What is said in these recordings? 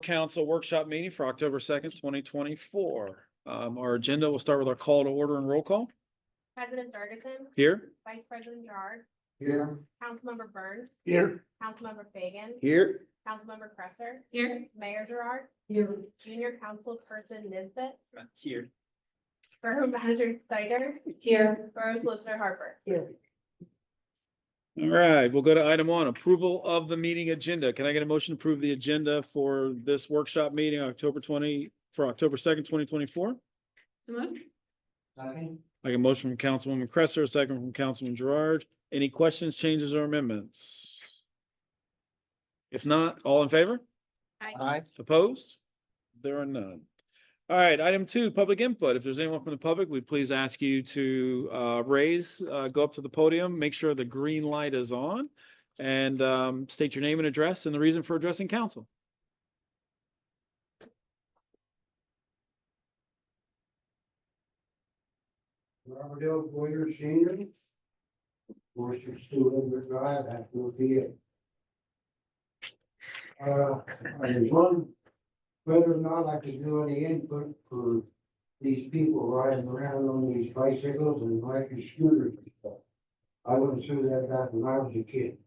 Council workshop meeting for October 2nd, 2024. Our agenda will start with our call to order and roll call. President Ferguson, Here. Vice President Gerard, Here. Councilmember Burns, Here. Councilmember Fagan, Here. Councilmember Cresser, here, Mayor Gerard, here, Junior Councilperson Nisbet, Here. Borough Manager Snyder, here, Borough Solicitor Harper. Here. All right, we'll go to item 1, approval of the meeting agenda. Can I get a motion to approve the agenda for this workshop meeting, October 2nd, 2024? So moved. Second. I get a motion from Councilwoman Cresser, a second from Councilman Gerard. Any questions, changes, or amendments? If not, all in favor? Aye. Opposed? There are none. All right, item 2, public input. If there's anyone from the public, we'd please ask you to go up to the podium, make sure the green light is on, and state your name and address and the reason for addressing council. Robert L. Boyer Senior. 462 Drive, Hatfield Borough. I was wondering whether or not I could do any input for these people riding around on these bicycles and electric scooters and stuff. I wouldn't do that back when I was a kid.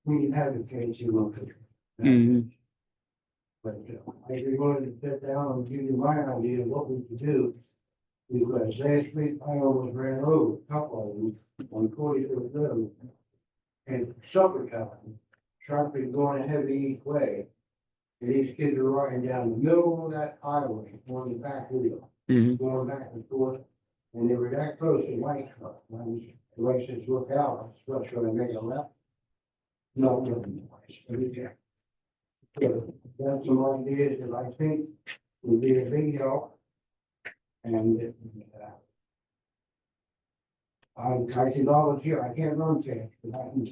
We didn't have the fancy ones. But I'd be willing to sit down and give you my idea of what we could do. Because last week I almost ran over a couple of them on 45th Road. And supper time, traffic going a heavy each way. And these kids are riding down the middle of that highway on the back wheel, going back and forth. And they were that close to my truck. And the way says, look out, I was going to make a left. No, no, so that's some ideas that I think would be a big help. And I can volunteer, I can't run fast, but I can.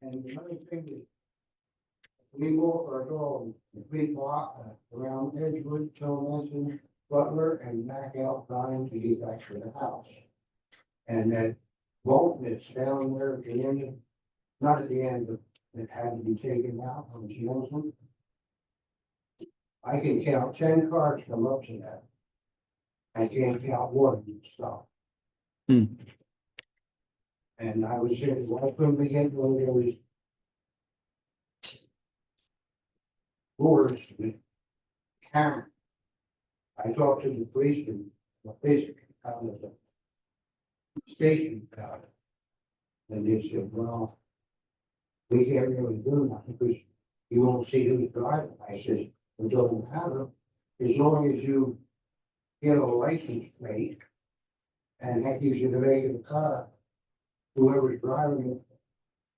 And the other thing is, we walk our dog, the big block around Edgewood, Tilmason, Butler, and back out trying to get back to the house. And that vault that's down there at the end, not at the end, but it had to be taken out from Tilmason. I can count 10 cars come up to that. I can't count one stop. And I was saying, why couldn't we get one of those boards with camera? I talked to the policeman, basically out of the station about it. And they said, well, we can't really do nothing because you won't see who's driving. I said, it doesn't matter, as long as you get a license plate, and that gives you the make of the car. Whoever's driving it,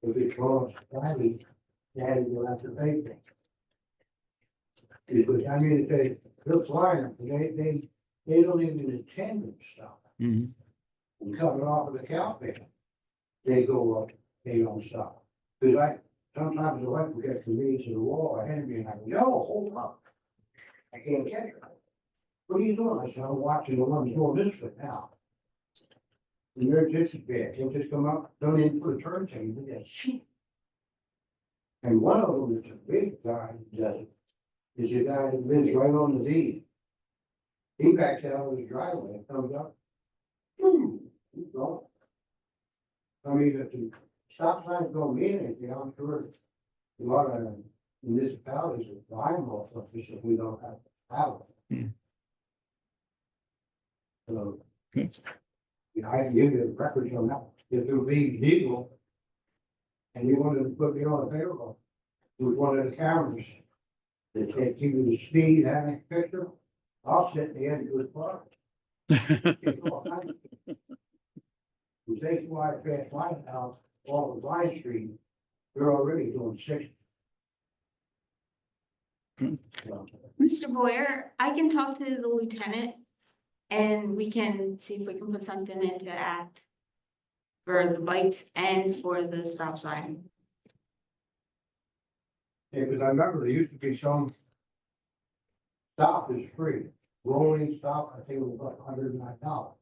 if it's wrong, driving, then you'll have to pay for it. Because I mean, they're flying, they don't even attend and stuff. And coming off of the cow pit, they go up, they don't stop. Because sometimes the wife will get to me to the wall ahead of me, and I go, yo, hold up. I can't catch her. What are you doing? I said, I'm watching the ones going this way now. And they're just as bad. They'll just come up, don't even put a turn signal, they just shoot. And one of them is a big guy, does it. Is a guy that lives right on the Z. He backs out of his driveway and comes up. Boom, he's gone. I mean, if the stop signs don't mean anything, I'm sure a lot of municipalities are buying more stuff if we don't have it. So, yeah, I can give you the records on that. If it would be legal and you wanted to put me on a payroll with one of the cameras that takes you the speed and the picture, I'll sit at the end of the car. The station wide past my house, all of Vine Street, they're already doing 60. Mr. Boyer, I can talk to the lieutenant and we can see if we can put something into act for the bikes and for the stop sign. Yeah, because I remember there used to be some stop is free. Rolling stop, I think it was about $109.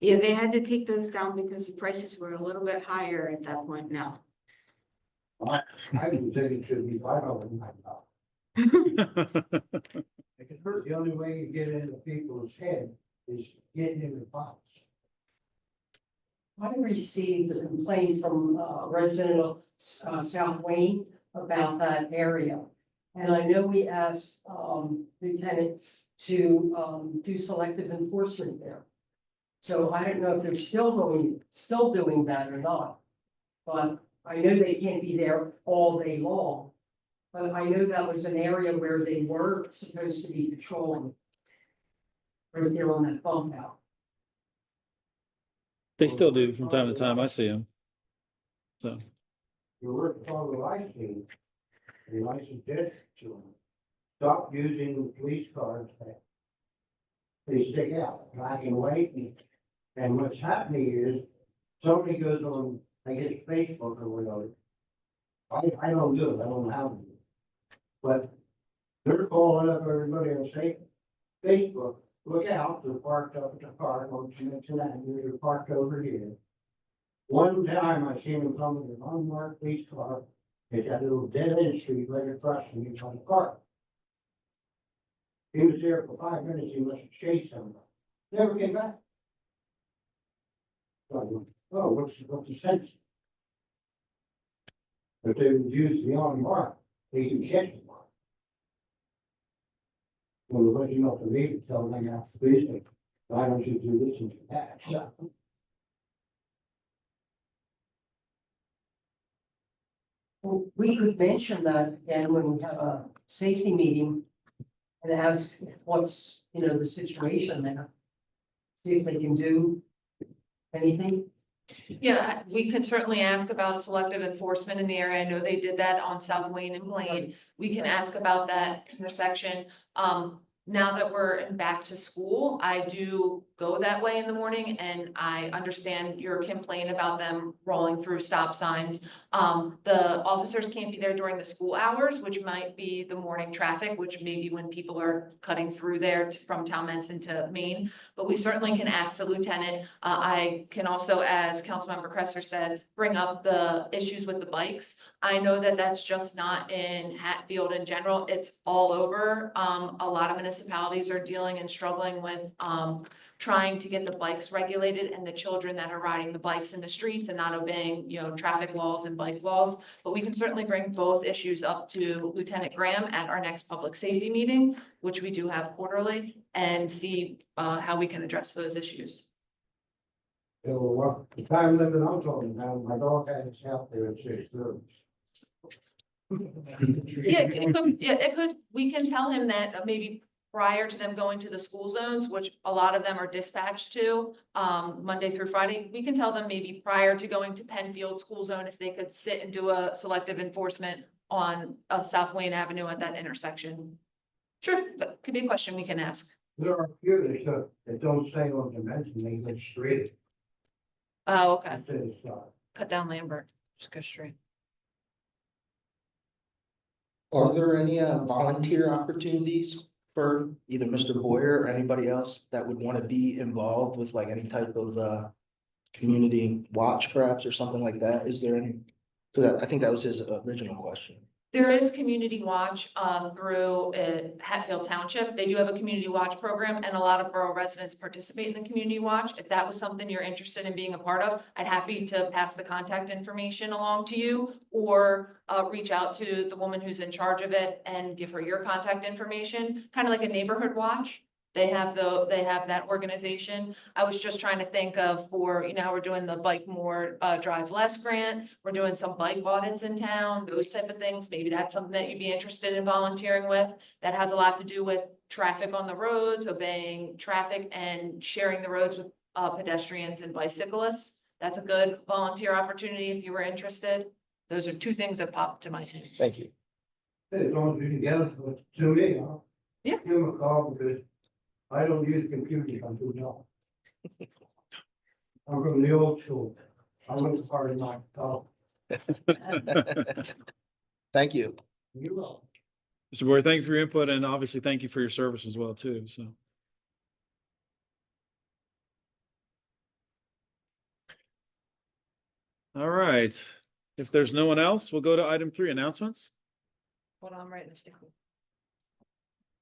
Yeah, they had to take those down because the prices were a little bit higher at that point now. I would think it should be $5. The only way you get into people's head is getting in the box. I received a complaint from a resident of South Wayne about that area. And I know we asked Lieutenant to do selective enforcement there. So I don't know if they're still doing that or not. But I know they can't be there all day long. But I know that was an area where they were supposed to be patrolling. Right there on that bump out. They still do from time to time. I see them. So, You work on the license, and I suggest to them, stop using the police cars that they stick out, black and white. And what's happening is, somebody goes on, I guess, Facebook or whatever. I don't do it, I don't know how to do it. But they're calling up everybody and saying, Facebook, look out, they're parked up at the park on Connecticut Avenue, they're parked over here. One time I seen them coming with an unmarked police car, they got a little dead end street right across from me on the park. He was there for 5 minutes, he must have chased somebody, never came back. So I went, oh, what's the sense? If they would use the unmarked, they could catch them. Well, what you know, for me, to tell them after police, why don't you do this and do that? Well, we could mention that again when we have a safety meeting and ask what's, the situation there. See if they can do anything. Yeah, we could certainly ask about selective enforcement in the area. I know they did that on South Wayne and Blaine. We can ask about that intersection. Now that we're back to school, I do go that way in the morning, and I understand your complaint about them rolling through stop signs. The officers can't be there during the school hours, which might be the morning traffic, which may be when people are cutting through there from Talmenton to Maine. But we certainly can ask the lieutenant. I can also, as Councilmember Cresser said, bring up the issues with the bikes. I know that that's just not in Hatfield in general. It's all over. A lot of municipalities are dealing and struggling with trying to get the bikes regulated and the children that are riding the bikes in the streets and not obeying, traffic laws and bike laws. But we can certainly bring both issues up to Lieutenant Graham at our next public safety meeting, which we do have quarterly, and see how we can address those issues. So, the time limit I'm talking about, my dog had his out there at 6:30. We can tell him that maybe prior to them going to the school zones, which a lot of them are dispatched to, Monday through Friday, we can tell them maybe prior to going to Penfield School Zone, if they could sit and do a selective enforcement on South Wayne Avenue at that intersection. Sure, that could be a question we can ask. There are a few that don't stay on dimension, they go straight. Oh, okay. Instead of stop. Cut down Lambert, just go straight. Are there any volunteer opportunities for either Mr. Boyer or anybody else that would want to be involved with like any type of community watch perhaps or something like that? Is there any? So that, I think that was his original question. There is community watch through Hatfield Township. They do have a community watch program, and a lot of borough residents participate in the community watch. If that was something you're interested in being a part of, I'd happy to pass the contact information along to you, or reach out to the woman who's in charge of it and give her your contact information, kind of like a neighborhood watch. They have that organization. I was just trying to think of for, how we're doing the Bike More, Drive Less grant. We're doing some bike audits in town, those type of things. Maybe that's something that you'd be interested in volunteering with. That has a lot to do with traffic on the roads, obeying traffic and sharing the roads with pedestrians and bicyclists. That's a good volunteer opportunity if you were interested. Those are two things that popped to my head. Thank you. As long as you can get it to me, Yeah. Give them a call because I don't use computers, I'm too young. I'm from the old school. I was part of my call. Thank you. You're welcome. Mr. Boyer, thank you for your input, and obviously thank you for your service as well, too, so. All right, If there's no one else, we'll go to item 3, announcements. Hold on, I'm writing this down.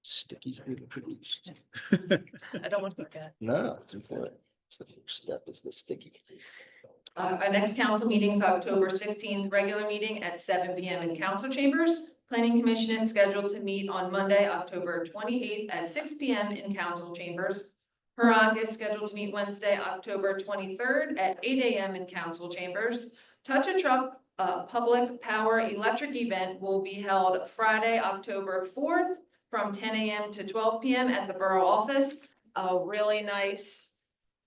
Stickies being produced. I don't want to forget. No, it's important. It's the first step is the sticky. Our next council meeting is October 16th, regular meeting at 7 PM in council chambers. Planning Commission is scheduled to meet on Monday, October 28th at 6 PM in council chambers. HROC is scheduled to meet Wednesday, October 23rd at 8 AM in council chambers. Touch a Truck, public power electric event will be held Friday, October 4th from 10 AM to 12 PM at the Borough office. A really nice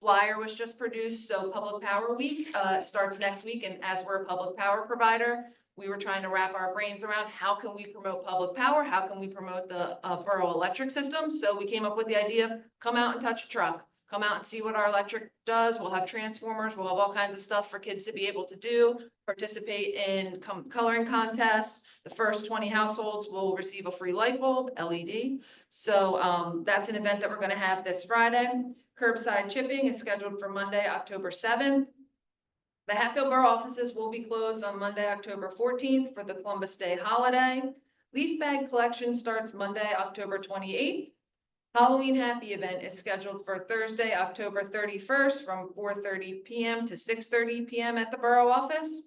flyer was just produced, so Public Power Week starts next week, and as we're a public power provider, we were trying to wrap our brains around how can we promote public power, how can we promote the borough electric system, so we came up with the idea of come out and touch a truck, come out and see what our electric does. We'll have transformers, we'll have all kinds of stuff for kids to be able to do, participate in coloring contests. The first 20 households will receive a free light bulb, LED. So that's an event that we're going to have this Friday. Curbside chipping is scheduled for Monday, October 7th. The Hatfield Borough offices will be closed on Monday, October 14th for the Columbus Day holiday. Leaf bag collection starts Monday, October 28th. Halloween Happy event is scheduled for Thursday, October 31st from 4:30 PM to 6:30 PM at the Borough office.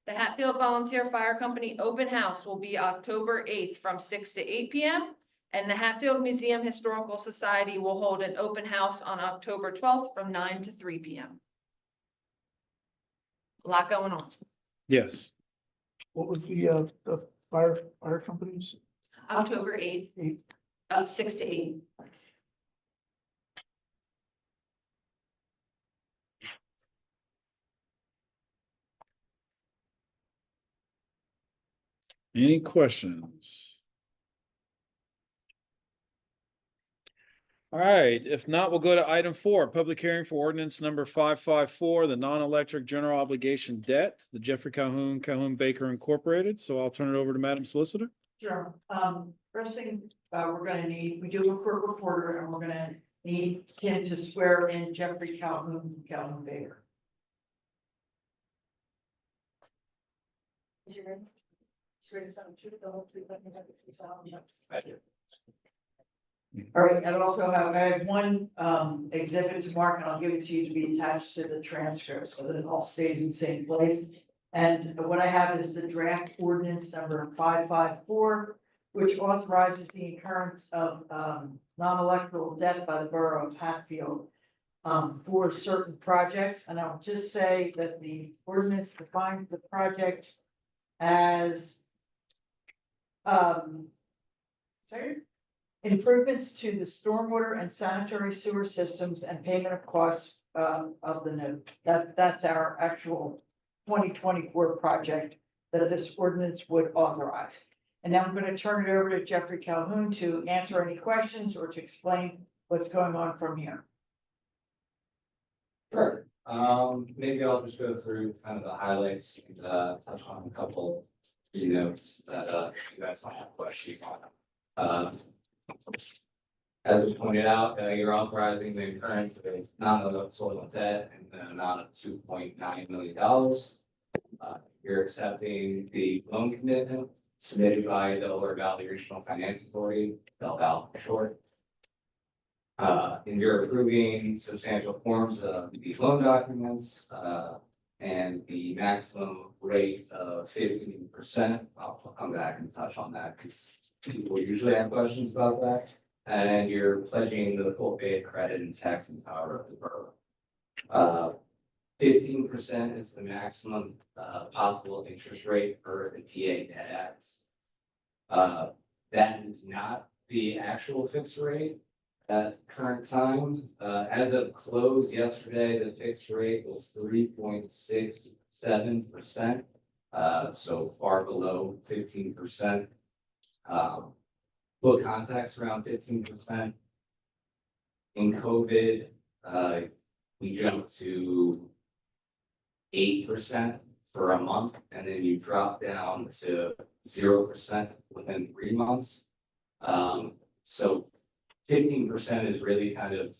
The Hatfield Volunteer Fire Company open house will be October 8th from 6 to 8 PM. And the Hatfield Museum Historical Society will hold an open house on October 12th from 9 to 3 PM. A lot going on. Yes. What was the fire companies? October 8th, 6 to 8. Any questions? All right, if not, we'll go to item 4, public hearing for ordinance number 554, the non-electric general obligation debt, the Jeffrey Calhoun Baker Incorporated. So I'll turn it over to Madam Solicitor. Sure. First thing, we're gonna need, we do have a court reporter, and we're gonna need him to swear in Jeffrey Calhoun Baker. All right, and also I have one exhibit to mark, and I'll give it to you to be attached to the transcript so that it all stays in the same place. And what I have is the draft ordinance number 554, which authorizes the incurrence of non-electoral debt by the Borough of Hatfield for certain projects. And I'll just say that the ordinance defines the project as improvements to the stormwater and sanitary sewer systems and payment of costs of the note. That's our actual 2024 project that this ordinance would authorize. And now I'm going to turn it over to Jeffrey Calhoun to answer any questions or to explain what's going on from here. Sure. Maybe I'll just go through kind of the highlights and touch on a couple key notes that you guys might have questions on. As was pointed out, you're authorizing the incurrence of a non-electoral debt in the amount of $2.9 million. You're accepting the loan commitment submitted by Delaware Valley Regional Finance Authority, DelVal for short. And you're approving substantial forms of the loan documents and the maximum rate of 15%. I'll come back and touch on that because people usually have questions about that. And you're pledging the full pay of credit and taxing power of the borough. 15% is the maximum possible interest rate for the PA Debt Act. That is not the actual fixed rate at current time. As of close yesterday, the fixed rate was 3.67%, so far below 15%. Put context around 15%. In COVID, we jumped to 8% for a month, and then you drop down to 0% within 3 months. So 15% is really kind of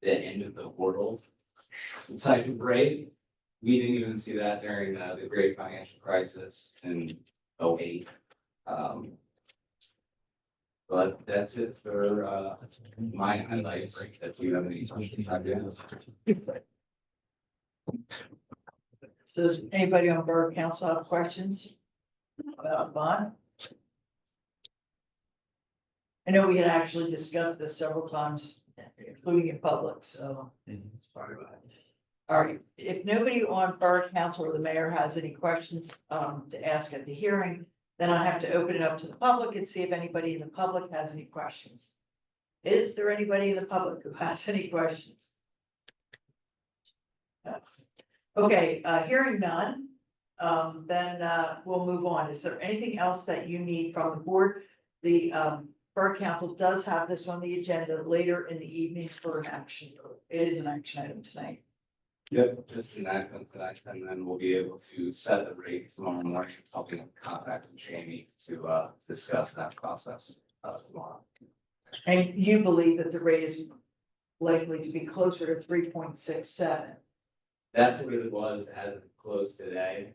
the end of the world type of rate. We didn't even see that during the great financial crisis in '08. But that's it for my highlights. If you have any questions, I can answer. So does anybody on Borough Council have questions about the bond? I know we had actually discussed this several times, including in public, so. All right, if nobody on Borough Council or the mayor has any questions to ask at the hearing, then I have to open it up to the public and see if anybody in the public has any questions. Is there anybody in the public who has any questions? No. Okay, hearing none, then we'll move on. Is there anything else that you need from the board? The Borough Council does have this on the agenda later in the evening for an action. It is an action item tonight. Yep, just an act tonight, and then we'll be able to set the rate tomorrow morning. I'll be in contact with Jamie to discuss that process tomorrow. And you believe that the rate is likely to be closer to 3.67? That's what it was as it closed today,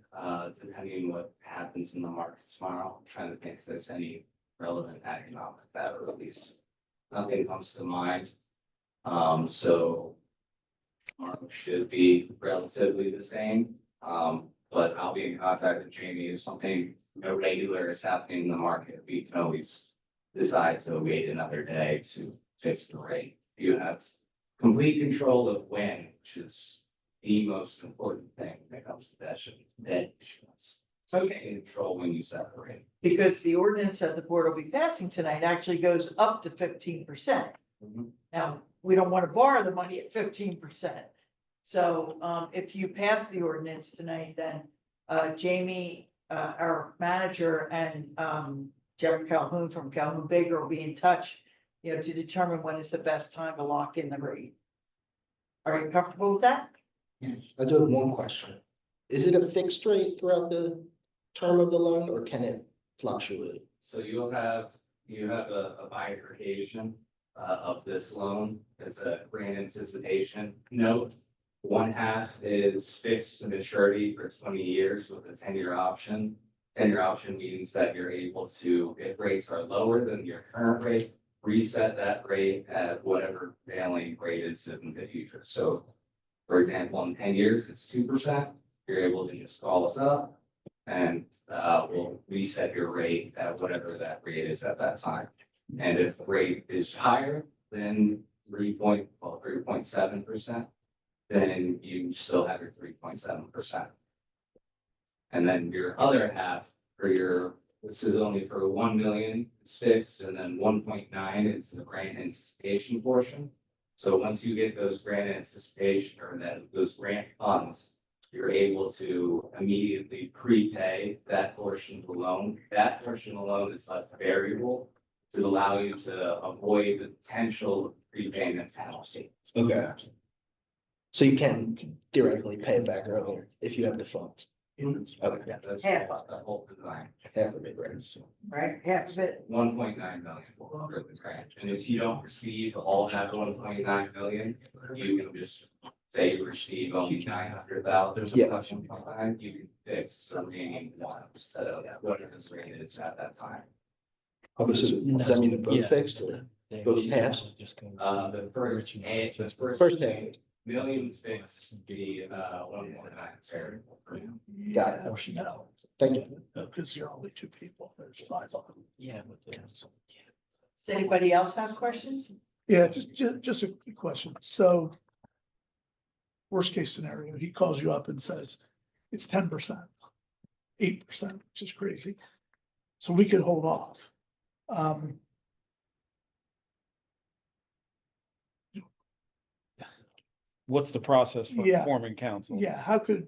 depending on what happens in the market tomorrow. I'm trying to think if there's any relevant economic data release. Nothing comes to mind. So tomorrow should be relatively the same. But I'll be in contact with Jamie if something irregular is happening in the market. We can always decide to wait another day to fix the rate. You have complete control of when, which is the most important thing when it comes to debt issuance. So you can control when you set the rate. Because the ordinance that the board will be passing tonight actually goes up to 15%. Now, we don't want to borrow the money at 15%. So if you pass the ordinance tonight, then Jamie, our manager, and Jeff Calhoun from Calhoun Baker will be in touch, to determine when is the best time to lock in the rate. Are you comfortable with that? I do have one question. Is it a fixed rate throughout the term of the loan, or can it fluctuate? So you have a bifurcation of this loan. It's a grant anticipation note. One half is fixed to maturity for 20 years with a 10-year option. 10-year option means that you're able to, if rates are lower than your current rate, reset that rate at whatever prevailing rate is in the future. So, for example, in 10 years, it's 2%. You're able to just call us up and we'll reset your rate at whatever that rate is at that time. And if the rate is higher than 3.7%, then you still have your 3.7%. And then your other half this is only for 1 million, it's fixed, and then 1.9 is the grant anticipation portion. So once you get those grant anticipation or those grant funds, you're able to immediately prepay that portion of the loan. That portion of the loan is left variable to allow you to avoid the potential prepayment penalty. Okay. So you can theoretically pay it back earlier if you have the funds. Okay. Yeah, that's Half the whole design. Half of it, right? So, Right, half of it. 1.9 million for the grant. And if you don't receive all that 1.9 million, you can just say you receive only 900,000. Yeah. You can fix the remaining one instead of whatever the rate is at that time. okay, so does that mean they're both fixed or both halves? The first First half. millions fixed would be 1.9 variable. Got it. Thank you. Because you're only two people, there's 5 of them. Yeah. Does anybody else have questions? Yeah, just a quick question. So worst case scenario, he calls you up and says, it's 10%, 8%, which is crazy. So we could hold off. What's the process for Yeah. forming council? Yeah, how could,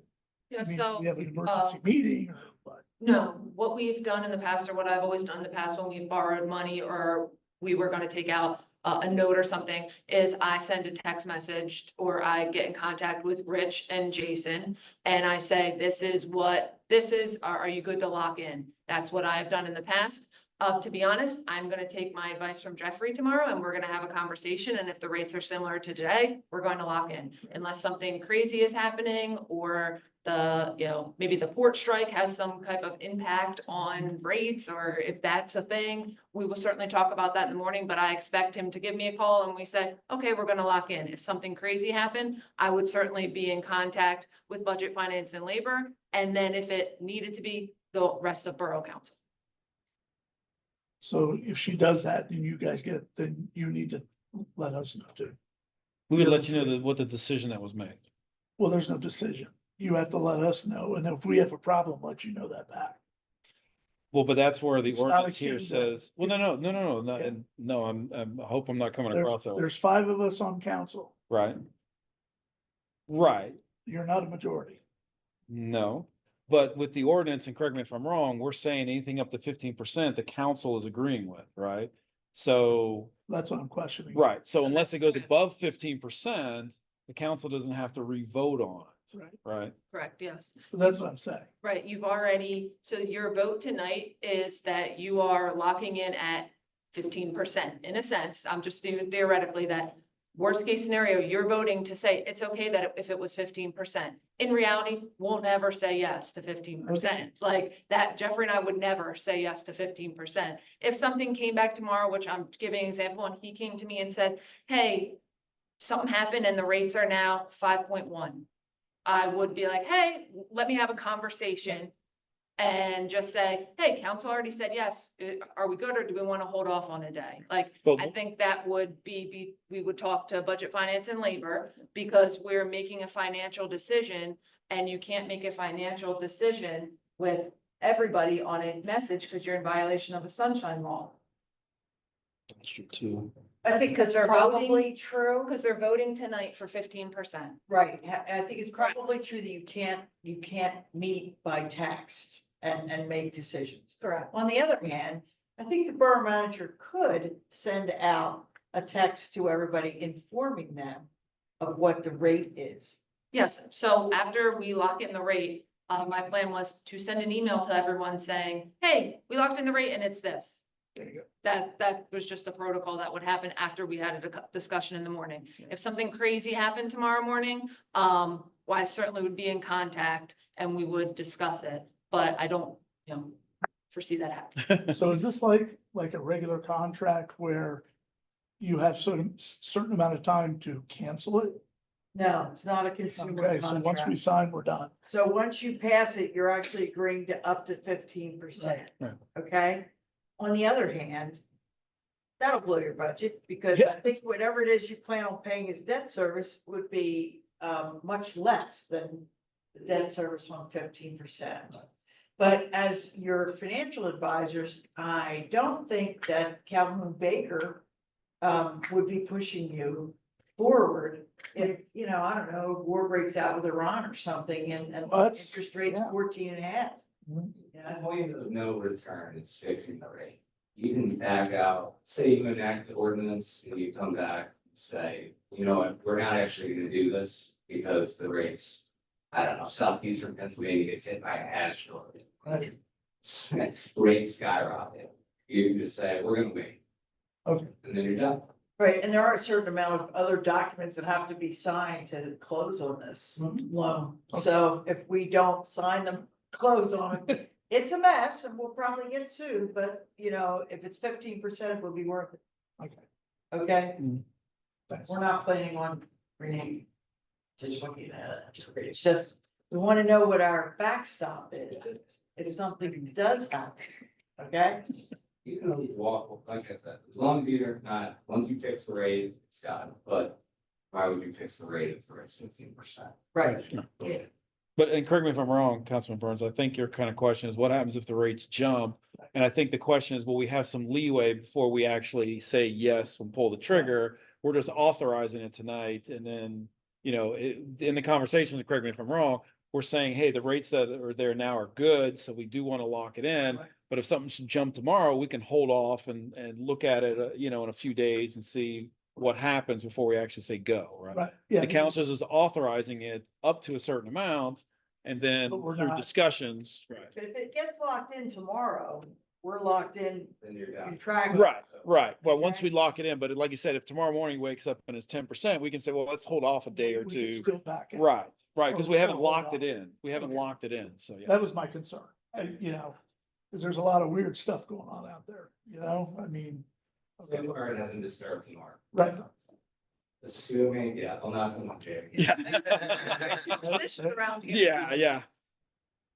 Yeah, I mean, so, we have an emergency meeting or what? no, what we've done in the past, or what I've always done in the past when we've borrowed money or we were gonna take out a note or something, is I send a text message or I get in contact with Rich and Jason. And I say, this is what this is, are you good to lock in? That's what I've done in the past. To be honest, I'm gonna take my advice from Jeffrey tomorrow and we're gonna have a conversation. And if the rates are similar to today, we're going to lock in. Unless something crazy is happening or maybe the port strike has some type of impact on rates, or if that's a thing, we will certainly talk about that in the morning, but I expect him to give me a call and we say, okay, we're gonna lock in. If something crazy happened, I would certainly be in contact with Budget, Finance and Labor. And then if it needed to be, the rest of Borough Council. So if she does that and you guys then you need to let us know too. We would let you know what the decision that was made. Well, there's no decision. You have to let us know, and if we have a problem, let you know that back. Well, but that's where the It's not ordinance a here kid, says, well, no, Yeah. no, I hope I'm not coming across that way. There's 5 of us on council. Right. Right, You're not a majority. no, but with the ordinance, and correct me if I'm wrong, we're saying anything up to 15%, the council is agreeing with, right? So, That's what I'm questioning. right, so unless it goes above 15%, the council doesn't have to re-vote on Right. it, right? Correct, yes. But that's what I'm saying. Right, so your vote tonight is that you are locking in at 15%. In a sense, I'm just doing theoretically that worst case scenario, you're voting to say it's okay that if it was 15%. In reality, we'll never say yes to 15%. Like that, Jeffrey and I would never say yes to 15%. If something came back tomorrow, which I'm giving an example, and he came to me and said, hey, something happened and the rates are now 5.1. I would be like, hey, let me have a conversation and just say, hey, council already said yes. Are we good or do we want to hold off on a day? Like, But- I think that would we would talk to Budget, Finance and Labor because we're making a financial decision and you can't make a financial decision with everybody on a message because you're in violation of a sunshine law. That's true too. I think Because that's they're probably true. Because they're voting tonight for 15%. Right, I think it's probably true that you can't meet by text and make decisions. Correct. On the other hand, I think the borough manager could send out a text to everybody informing them of what the rate is. Yes, so after we lock in the rate, my plan was to send an email to everyone saying, hey, we locked in the rate and it's this. There you go. That was just a protocol that would happen after we had a discussion in the morning. If something crazy happened tomorrow morning, well, I certainly would be in contact and we would discuss it, but I don't, foresee that happening. So is this like a regular contract where you have certain amount of time to cancel it? No, it's not a consumer Okay, so once we contract. sign, we're done. So once you pass it, you're actually agreeing to up to 15%. Right. Okay? On the other hand, that'll blow your budget because Yeah. I think whatever it is you plan on paying as debt service would be much less than the debt service on 15%. But as your financial advisors, I don't think that Calhoun Baker would be pushing you forward if, I don't know, war breaks out with Iran or something and Well, that's- interest rates yeah. 14.5. Mhm. Yeah. The point of no return is fixing the rate. You can back out, say you enact the ordinance and you come back, say, you know what, we're not actually gonna do this because the rates, I don't know, southeastern Pennsylvania gets hit by an ash storm. Right. Rates skyrocket. You just say, we're gonna wait. Okay. And then you're done. Right, and there are a certain amount of other documents that have to be signed to close on this loan. Okay. So if we don't sign them, close on it, it's a mess and we'll probably get sued, but if it's 15%, it will be worth it. Okay. Okay? Thanks. We're not planning on reneging. Just want you to know that. It's just, we want to know what our backstop is if something does happen. Okay? You can walk, like I said, as long as you're not, once you fix the rate, it's done, but why would you fix the rate if the rate's 15%? Right. But, and correct me if I'm wrong, Councilman Burns, I think your kind of question is what happens if the rates jump? And I think the question is, will we have some leeway before we actually say yes and pull the trigger? We're just authorizing it tonight and then, in the conversations, correct me if I'm wrong, we're saying, hey, the rates that are there now are good, so we do want to lock it in. Right. But if something should jump tomorrow, we can hold off and look at it, in a few days and see what happens before we actually say go, right? Right, yeah. The council is authorizing it up to a certain amount and then But we're through not. discussions, right? But if it gets locked in tomorrow we're locked in Then you're down. contractually. Right, right. Well, once Okay. we lock it in, but like you said, if tomorrow morning he wakes up and it's 10%, we can say, well, let's hold off a day or We can two. still back out. Right, right, because we Or haven't hold locked off. it in. We haven't Okay. locked it in, so yeah. That was my concern, you know, because there's a lot of weird stuff going on out there, you know, I mean. okay, So far, it hasn't disturbed the market. Right. Assuming, yeah, I'll knock on wood, Jamie. Yeah. Superstitious around here. Yeah, yeah.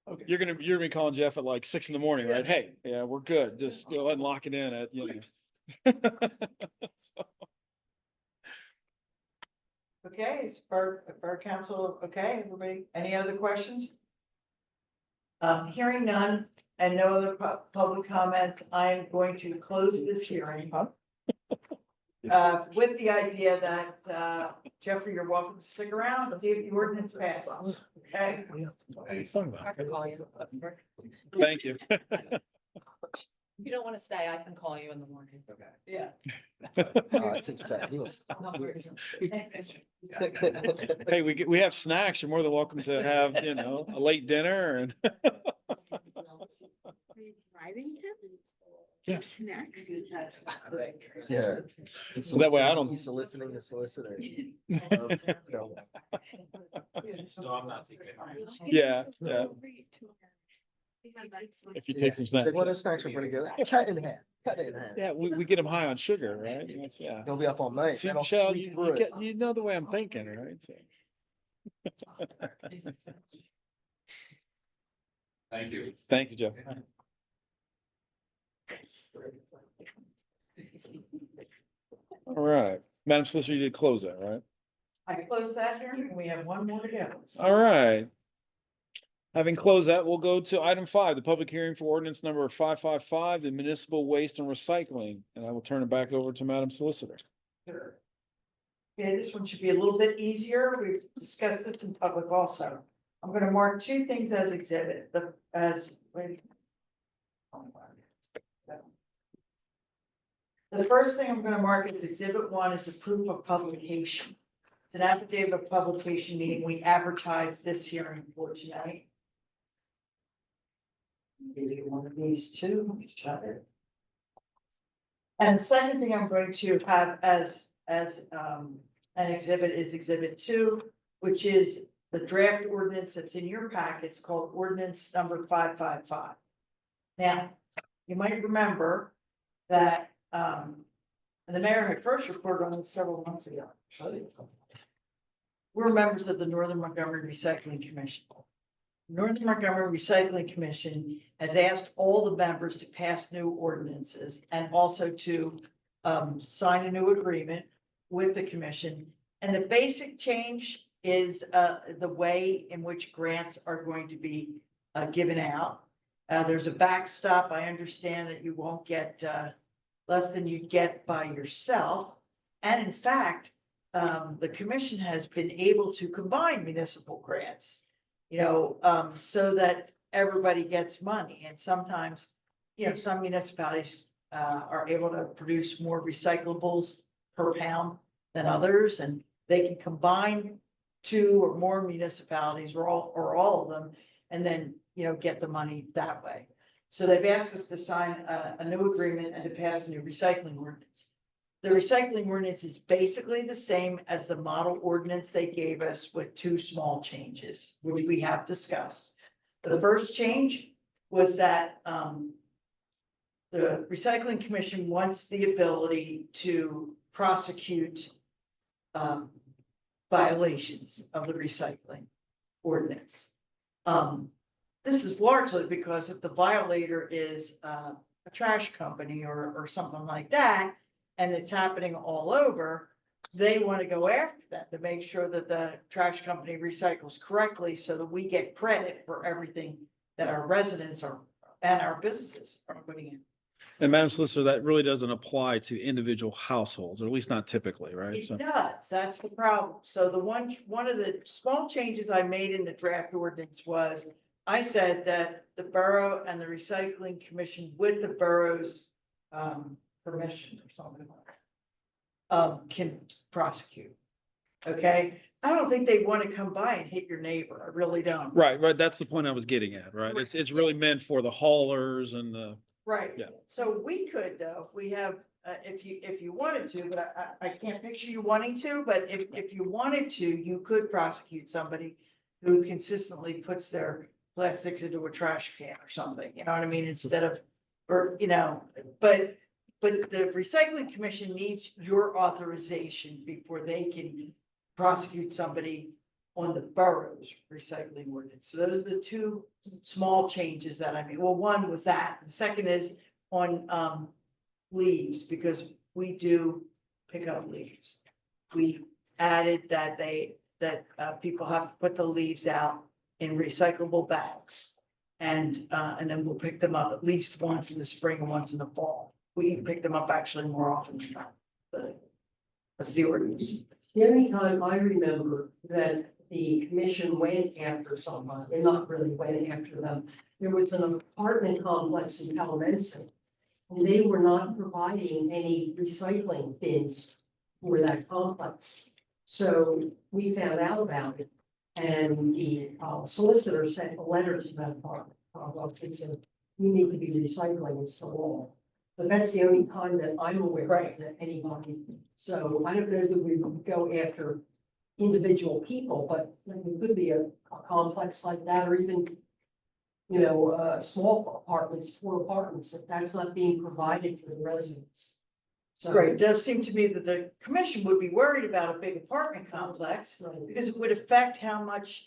Okay. You're gonna be calling Jeff at like 6 a.m, right? Hey, yeah, we're good. Just go ahead and lock it in at, you know. Okay, is Borough Council, okay, everybody, any other questions? Hearing none and no other public comments, I am going to close this hearing. Huh? With the idea that, Jeffrey, you're welcome to stick around and see if the ordinance passes, okay? I can call you. Thank you. If you don't want to stay, I can call you in the morning. Okay. Yeah. It's expected. Hey, we have snacks. You're more than welcome to have, you know, a late dinner and. Driving him? Yes. Snacks? Yeah. So that way I don't- He's soliciting the solicitor. So I'm not thinking. Yeah, yeah. If you take some snacks. Well, those snacks are pretty good. Cut it in half. Cut it in half. Yeah, we get them high on sugar, right? Yeah. He'll be up all night. See, That'll Michelle, sweep you through it. get, you know the way I'm thinking, right? So, Thank you. thank you, Jeff. All right, Madam Solicitor, you did close that, right? I close that hearing and we have one more to go. All right. Having closed that, we'll go to item 5, the public hearing for ordinance number 555, the municipal waste and recycling. And I will turn it back over to Madam Solicitor. Sure. Okay, this one should be a little bit easier. We've discussed this in public also. I'm gonna mark two things as exhibit, the first thing I'm gonna mark as exhibit 1 is the proof of publication. It's an affidavit of publication, meaning we advertised this hearing for tonight. Maybe one of these two, each other. And the second thing I'm going to have as an exhibit is exhibit 2, which is the draft ordinance that's in your packets called ordinance number 555. Now, you might remember that, and the mayor had first reported on this several months ago. We're members of the Northern Montgomery Recycling Commission. Northern Montgomery Recycling Commission has asked all the members to pass new ordinances and also to sign a new agreement with the commission. And the basic change is the way in which grants are going to be given out. There's a backstop. I understand that you won't get less than you get by yourself. And in fact, the commission has been able to combine municipal grants, you know, so that everybody gets money. And sometimes, you know, some municipalities are able to produce more recyclables per pound than others, and they can combine 2 or more municipalities or all of them, and then, you know, get the money that way. So they've asked us to sign a new agreement and to pass a new recycling ordinance. The recycling ordinance is basically the same as the model ordinance they gave us with 2 small changes, which we have discussed. The first change was that the recycling commission wants the ability to prosecute violations of the recycling ordinance. This is largely because if the violator is a trash company or something like that, and it's happening all over, they want to go after that to make sure that the trash company recycles correctly so that we get credit for everything that our residents are and our businesses are putting in. And Madam Solicitor, that really doesn't apply to individual households, or at least not typically, right? It So, does, that's the problem. So one of the small changes I made in the draft ordinance was, I said that the borough and the recycling commission with the borough's permission or something like that, can prosecute. Okay, I don't think they want to come by and hit your neighbor. I really don't. right, that's the point I was getting at, right? It's really meant for the haulers and the Right. Yeah. So we could though, if we have, if you wanted to, but I can't picture you wanting to, but if you wanted to, you could prosecute somebody who consistently puts their plastics into a trash can or something, you know what I mean? Instead of, or, you know, but the recycling commission needs your authorization before they can prosecute somebody on the borough's recycling ordinance. So those are the two small changes that I made. Well, one was that. The second is on leaves, because we do pick up leaves. We added that people have to put the leaves out in recyclable bags. And then we'll pick them up at least once in the spring and once in the fall. We pick them up actually more often than not, but that's the ordinance. The only time I remember that the commission went after someone, and not really went after them, there was an apartment complex in Palomense. And they were not providing any recycling bins for that complex. So we found out about it. And the solicitor sent a letter to that apartment complex and said, you need to be recycling and so on. But that's the only time that I'm aware of that anybody. So I don't know that we would go after individual people, but it could be a complex like that, or even, you know, small apartments, 4 apartments, if that's not being provided for the residents. So, Right, it does seem to me that the commission would be worried about a big apartment complex right. because it would affect how much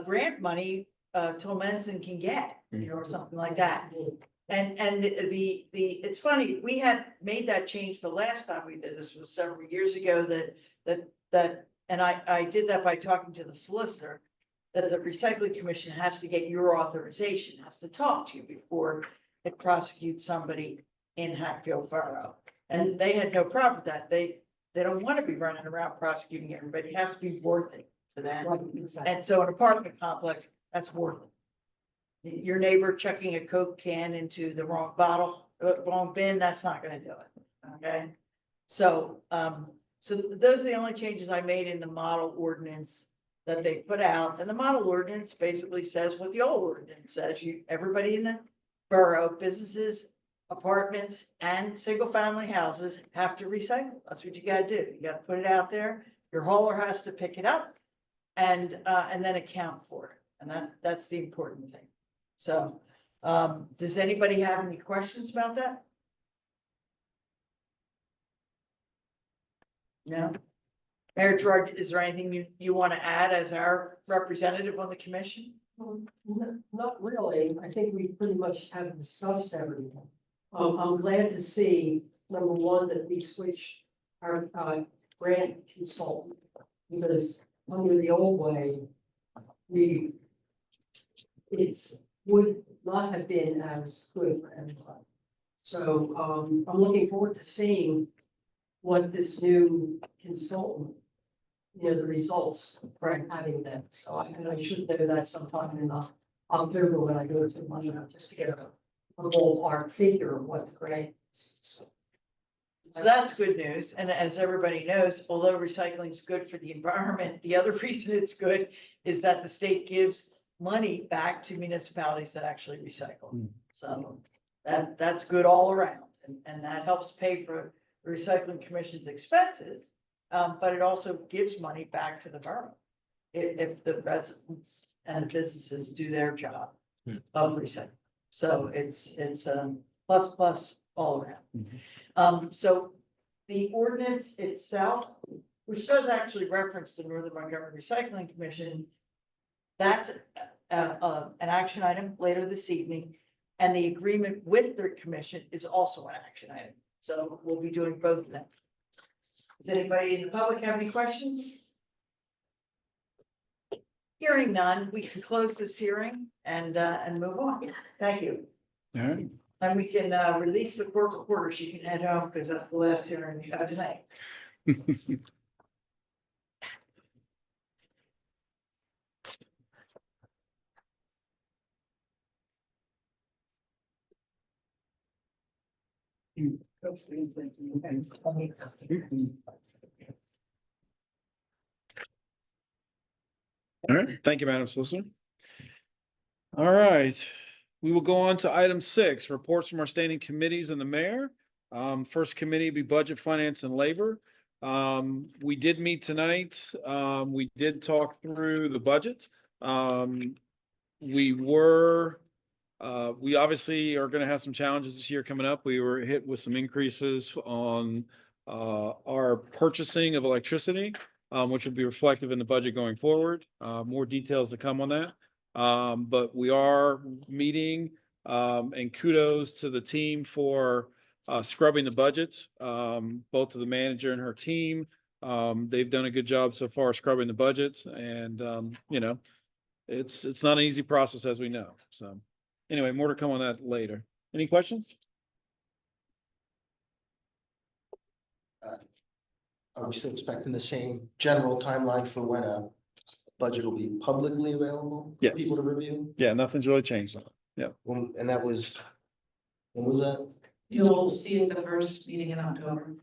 grant money Tolmenson can get, you know, or something like that. And it's funny, we had made that change the last time we did this was several years ago and I did that by talking to the solicitor, that the recycling commission has to get your authorization, has to talk to you before it prosecutes somebody in Hatfield Borough. And they had no problem with that. They don't want to be running around prosecuting everybody. It has to be worth it to them. Right, exactly. And so an apartment complex, that's worth it. Your neighbor chucking a Coke can into the wrong bottle, wrong bin, that's not gonna do it, okay? So, so those are the only changes I made in the model ordinance that they put out. And the model ordinance basically says what the old ordinance says. Everybody in the borough, businesses, apartments, and single-family houses have to recycle. That's what you gotta do. You gotta put it out there. Your hauler has to pick it up and then account for it. And that's the important thing. So, does anybody have any questions about that? No? Mayor Gerard, is there anything you want to add as our representative on the commission? Not really. I think we pretty much have discussed everything. I'm glad to see, number one, that we switched our grant consultant, because under the old way, it would not have been as good for everybody. So I'm looking forward to seeing what this new consultant, you know, the results for having them. So I should know that sometime in October when I go to London, just to get a ballpark figure of what the grant is. So that's good news. And as everybody knows, although recycling is good for the environment, the other reason it's good is that the state gives money back to municipalities that actually recycle. So that's good all around. And that helps pay for the recycling commission's expenses. But it also gives money back to the borough if the residents and businesses do their job of recycling. So it's plus all around. So the ordinance itself, which does actually reference the Northern Montgomery Recycling Commission, that's an action item later this evening. And the agreement with the commission is also an action item. So we'll be doing both of them. Does anybody in the public have any questions? Hearing none, we can close this hearing and move on. Thank you. All right. And we can release the court reporter. She can head home because that's the last hearing we have tonight. All right, thank you, Madam Solicitor. All right, We will go on to item 6, reports from our standing committees and the mayor. First committee will be budget, finance, and labor. We did meet tonight. We did talk through the budget. We obviously are going to have some challenges this year coming up. We were hit with some increases on our purchasing of electricity, which will be reflective in the budget going forward. More details to come on that. But we are meeting, and kudos to the team for scrubbing the budget, both to the manager and her team. They've done a good job so far scrubbing the budget, and it's not an easy process, as we know. So anyway, more to come on that later. Any questions? Are we still expecting the same general timeline for when a budget will be publicly available for Yes. people to review? Yeah, nothing's really changed. And that was, when was that? You'll see it the first meeting in October.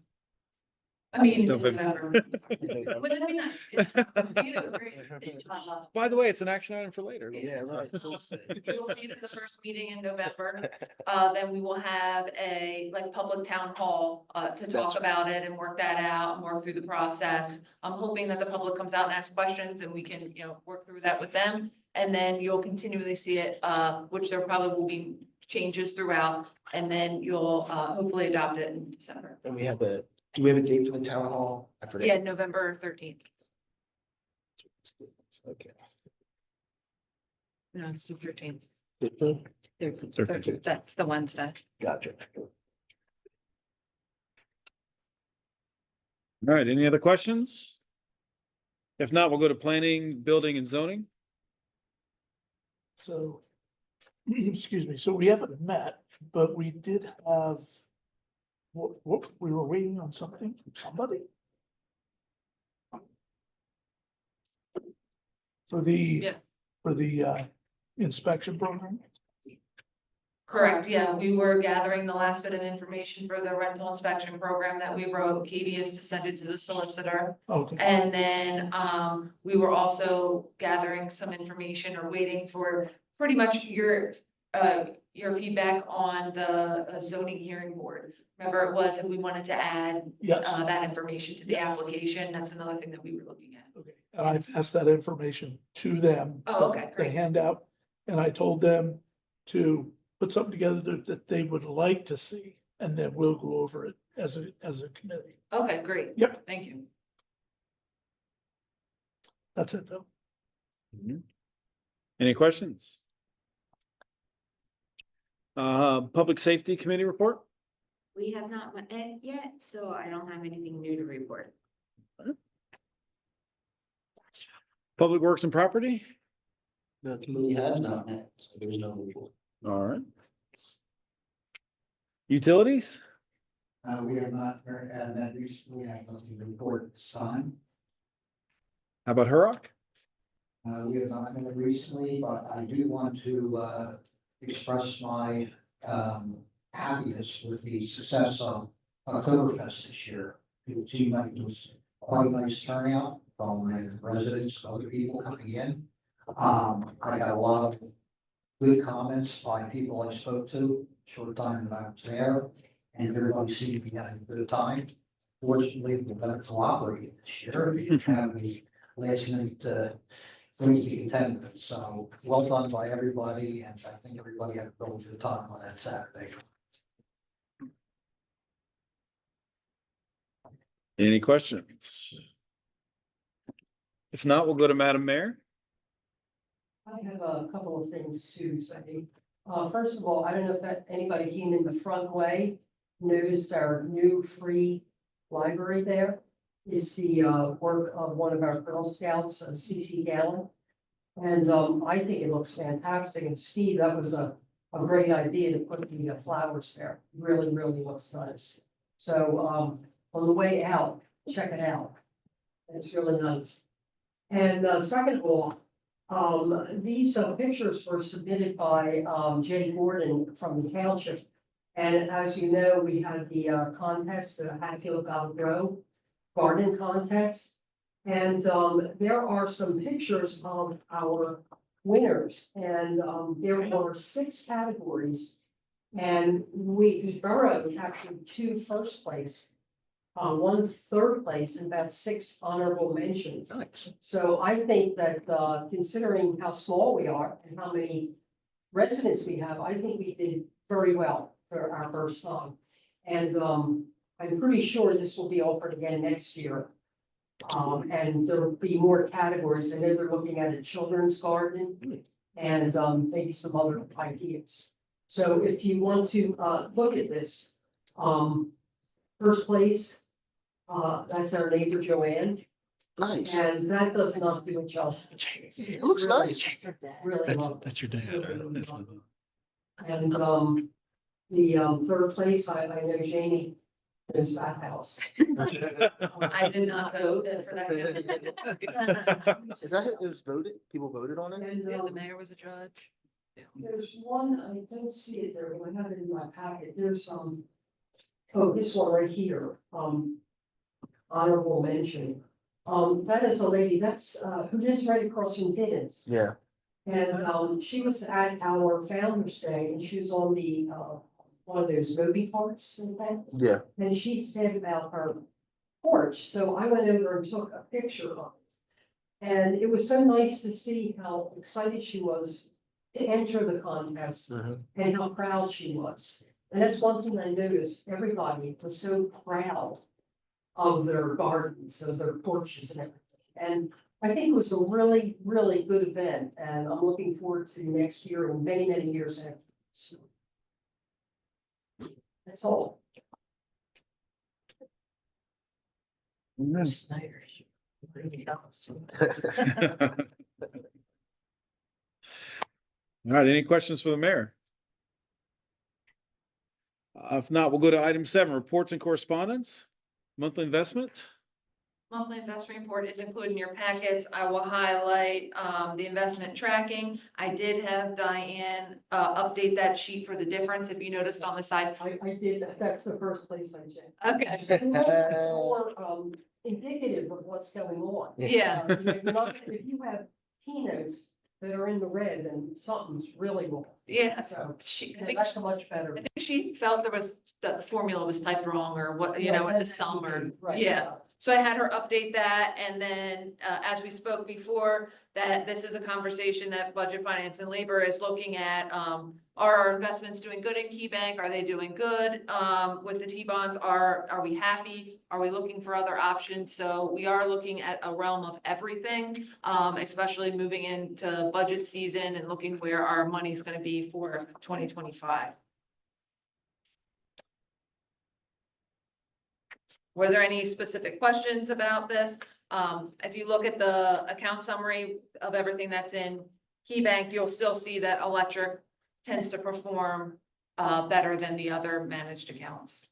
I mean, in November. November. Wouldn't that be nice? It was great. By the way, it's an action item for later. Yeah, right. You'll see it at the first meeting in November. Then we will have a public town hall to talk about it and work that out and work through the process. I'm hoping that the public comes out and asks questions and we can, work through that with them. And then you'll continually see it, which there probably will be changes throughout. And then you'll hopefully adopt it in December. And do we have a date for the town hall? I forget. Yeah, November 13th. Okay. No, it's the 13th. 15? 13th. That's the Wednesday. Gotcha. All right, any other questions? If not, we'll go to planning, building, and zoning. So, excuse me, so we haven't met, but we did have, what, we were waiting on something from somebody? For Yeah. the inspection program? Correct, yeah, we were gathering the last bit of information for the rental inspection program that we wrote. Katie is to send it to the solicitor. Okay, And then, we were also gathering some information or waiting for pretty much your feedback on the zoning hearing board. Remember, it was if we wanted to add, yes, that information to the Yes. application. That's another thing that we were looking at. okay, and I passed that information to them. Oh, okay, The great. handout, and I told them to put something together that they would like to see, and then we'll go over it as a committee. Okay, great. Yep. Thank you. That's it, though. Any questions? Public safety committee report? We have not met yet, so I don't have anything new to report. Public works and property? The committee has not met, so there's no report. All right. Utilities? We have not, that recently, I have nothing to report at this time. How about Hurrock? We have not met recently, but I do want to, express my, happiness with the success of Oktoberfest this year. It seemed like it was quite a nice turnout from the residents, other people coming in. I got a lot of good comments by people I spoke to, short time that I was there, and everybody seemed to be having a good time. Fortunately, we've been cooperating this year. We didn't have any last minute, things to contend with. So well done by everybody, and I think everybody had a really good time on that Saturday. Any questions? If not, we'll go to Madam Mayor. I have a couple of things to say. First of all, I don't know if anybody came in the front way, noticed our new free library there is the work of one of our Girl Scouts, CC Gallen. And I think it looks fantastic. And Steve, that was a great idea to put the flowers there. Really, really looks nice. So on the way out, check it out. It's really nice. And second of all, these pictures were submitted by Jay Gordon from the township. And as you know, we had the contest, the Hatfield Borough garden contest. And there are some pictures of our winners, and, there were 6 categories. And the borough captured 2 first place, 1 third place, and about 6 honorable mentions. Nice. So I think that, considering how small we are and how many residents we have, I think we did very well for our first time. And, I'm pretty sure this will be offered again next year. And there will be more categories. I know they're looking at a children's garden and, maybe some other ideas. So if you want to, look at this, first place, that's our neighbor Joanne, Nice. and that does not do it justice. It looks nice. Really lovely. That's your dad, right? That's my- And, the, third place, I know Jamie knows that house. I did not vote for that. Is that it was voted? People voted on it? And, Yeah, the mayor was a judge. there's one, I don't see it there, but I have it in my packet, there's, oh, this one right here, honorable mention. That is a lady, that's, who lives right across from Dinn's. Yeah. And, she was at our Founder's Day, and she was on the, one of those Moby carts, in fact. Yeah. And she said about her porch, so I went over and took a picture of it. And it was so nice to see how excited she was to enter the contest and how proud she was. And that's one thing I noticed, everybody was so proud of their gardens, of their porches and everything. And I think it was a really, really good event, and I'm looking forward to next year and many, many years after. So, that's all. All right, any questions for the mayor? If not, we'll go to item 7, reports and correspondence. Monthly investment. Monthly investment report is included in your packets. I will highlight, the investment tracking. I did have Diane, update that sheet for the difference, if you noticed on the side. I did, that's the first place I checked. Okay, It's more, indicative of what's going on. yeah. You know, you're not- If you have keynotes that are in the red, then something's really wrong. Yeah, So she, I yeah, think, that's a much better. I think she felt there was, the formula was typed wrong or what, you know, in the sum or, Right, yeah. So I had her update that, and then, as we spoke before, that this is a conversation that Budget, Finance, and Labor is looking at. Are our investments doing good in Key Bank? Are they doing good, with the T-bonds? Are we happy? Are we looking for other options? So we are looking at a realm of everything, especially moving into budget season and looking where our money's gonna be for 2025. Were there any specific questions about this? If you look at the account summary of everything that's in Key Bank, you'll still see that electric tends to perform better than the other managed accounts.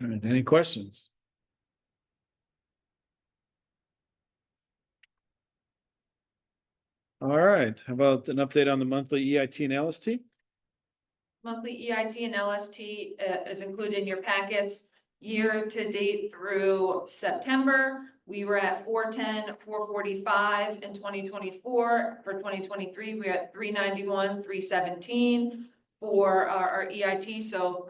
All right, any questions? All right, how about an update on the monthly EIT and LST? Monthly EIT and LST is included in your packets. Year to date through September, we were at 410, 445 in 2024. For 2023, we're at 391, 317 for our EIT. So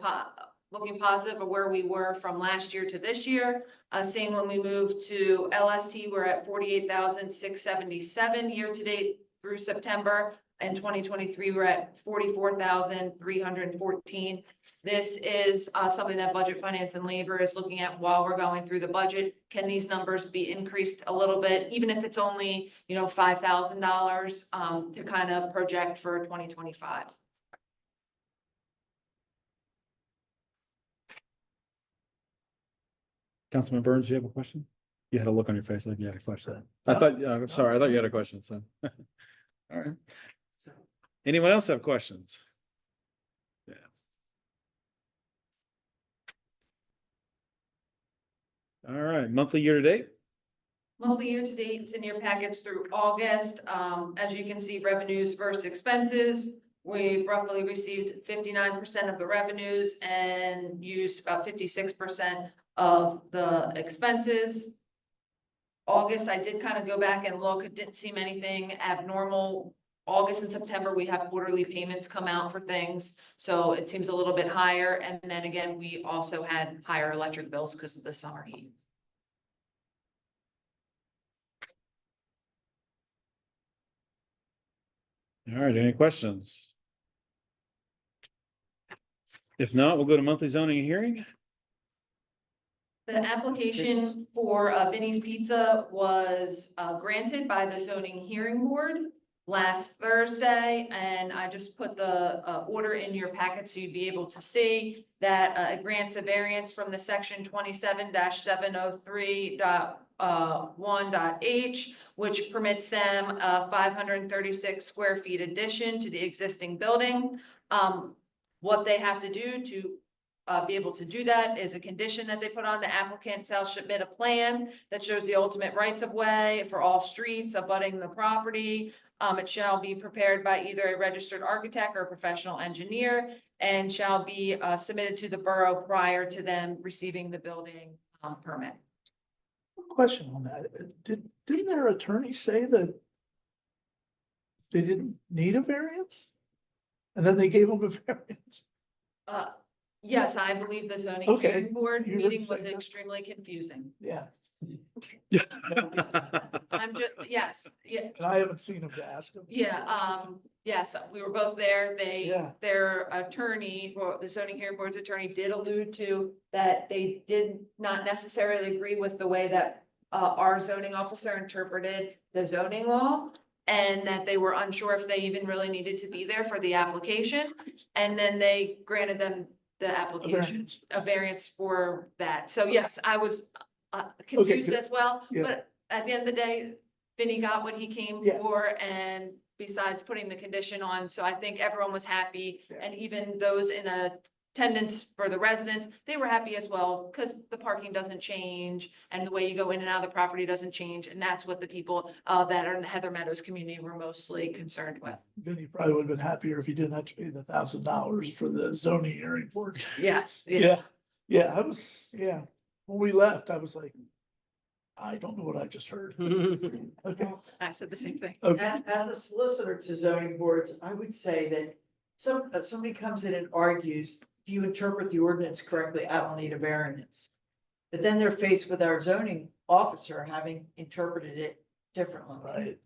looking positive of where we were from last year to this year. Same when we move to LST, we're at 48,677 year to date through September. In 2023, we're at 44,314. This is something that Budget, Finance, and Labor is looking at while we're going through the budget. Can these numbers be increased a little bit, even if it's only, $5,000 to kind of project for 2025? Councilman Burns, you have a question? You had a look on your face like you had a question. I thought you had a question, so. All right. Anyone else have questions? Yeah. All right, monthly year to date? Monthly year to date, it's in your packets through August. As you can see, revenues versus expenses, We've roughly received 59% of the revenues and used about 56% of the expenses. August, I did kind of go back and look, it didn't seem anything abnormal. August and September, we have quarterly payments come out for things, so it seems a little bit higher. And then again, we also had higher electric bills because of the summer heat. All right, any questions? If not, we'll go to monthly zoning and hearing. The application for Vinnie's Pizza was granted by the zoning hearing board last Thursday, and I just put the order in your packet so you'd be able to see that it grants a variance from the section 27-703.1.h, which permits them 536 square feet addition to the existing building. What they have to do to be able to do that is a condition that they put on the applicant shall submit a plan that shows the ultimate rights of way for all streets abutting the property. It shall be prepared by either a registered architect or a professional engineer and shall be submitted to the borough prior to them receiving the building permit. Question on that. Didn't their attorney say that they didn't need a variance? And then they gave them a variance? Yes, I believe the zoning Okay. hearing board You were meeting was saying that. extremely confusing. Yeah, I'm just, yes, yeah. and I haven't seen them to ask them. Yes, we were both there. Yeah. Their attorney, or the zoning hearing board's attorney did allude to that they did not necessarily agree with the way that our zoning officer interpreted the zoning law, and that they were unsure if they even really needed to be there for the application. And then they granted them the application, a variance for that. So yes, I was confused good. as well, Yeah. but at the end of the day, Vinny got what he came Yeah. for, and besides putting the condition on, so I think everyone was happy. Yeah. And even those in attendance for the residents, they were happy as well, because the parking doesn't change and the way you go in and out of the property doesn't change. And that's what the people that are in the Heather Meadows community were mostly concerned with. Vinny probably would have been happier if he didn't have to pay the $1,000 for the zoning hearing board. Yes, yeah. Yeah, yeah, when we left, I was like, I don't know what I just heard. Okay, I said the same thing. okay, As a solicitor to zoning boards, I would say that somebody comes in and argues, if you interpret the ordinance correctly, I don't need a variance. But then they're faced with our zoning officer having interpreted it differently. right,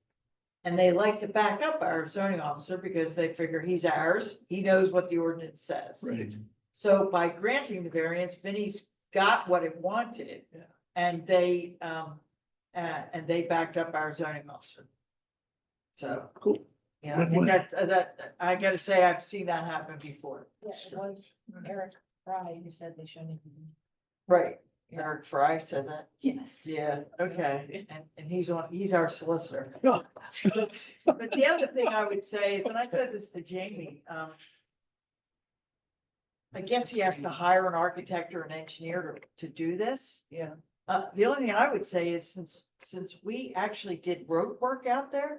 And they like to back up our zoning officer because they figure he's ours, he knows what the ordinance says. right. So by granting the variance, Vinnie's got what it wanted. Yeah. And they backed up our zoning officer. So, Cool. yeah, I think that, I gotta say, I've seen that happen before. Yeah, it was Eric Fry who said they shouldn't. Right, Eric Fry said that. Yes. Yeah, okay, and he's our solicitor. Yeah. But the other thing I would say is, and I said this to Jamie, I guess he has to hire an architect or an engineer to do this. Yeah. The only thing I would say is since we actually did road work out there,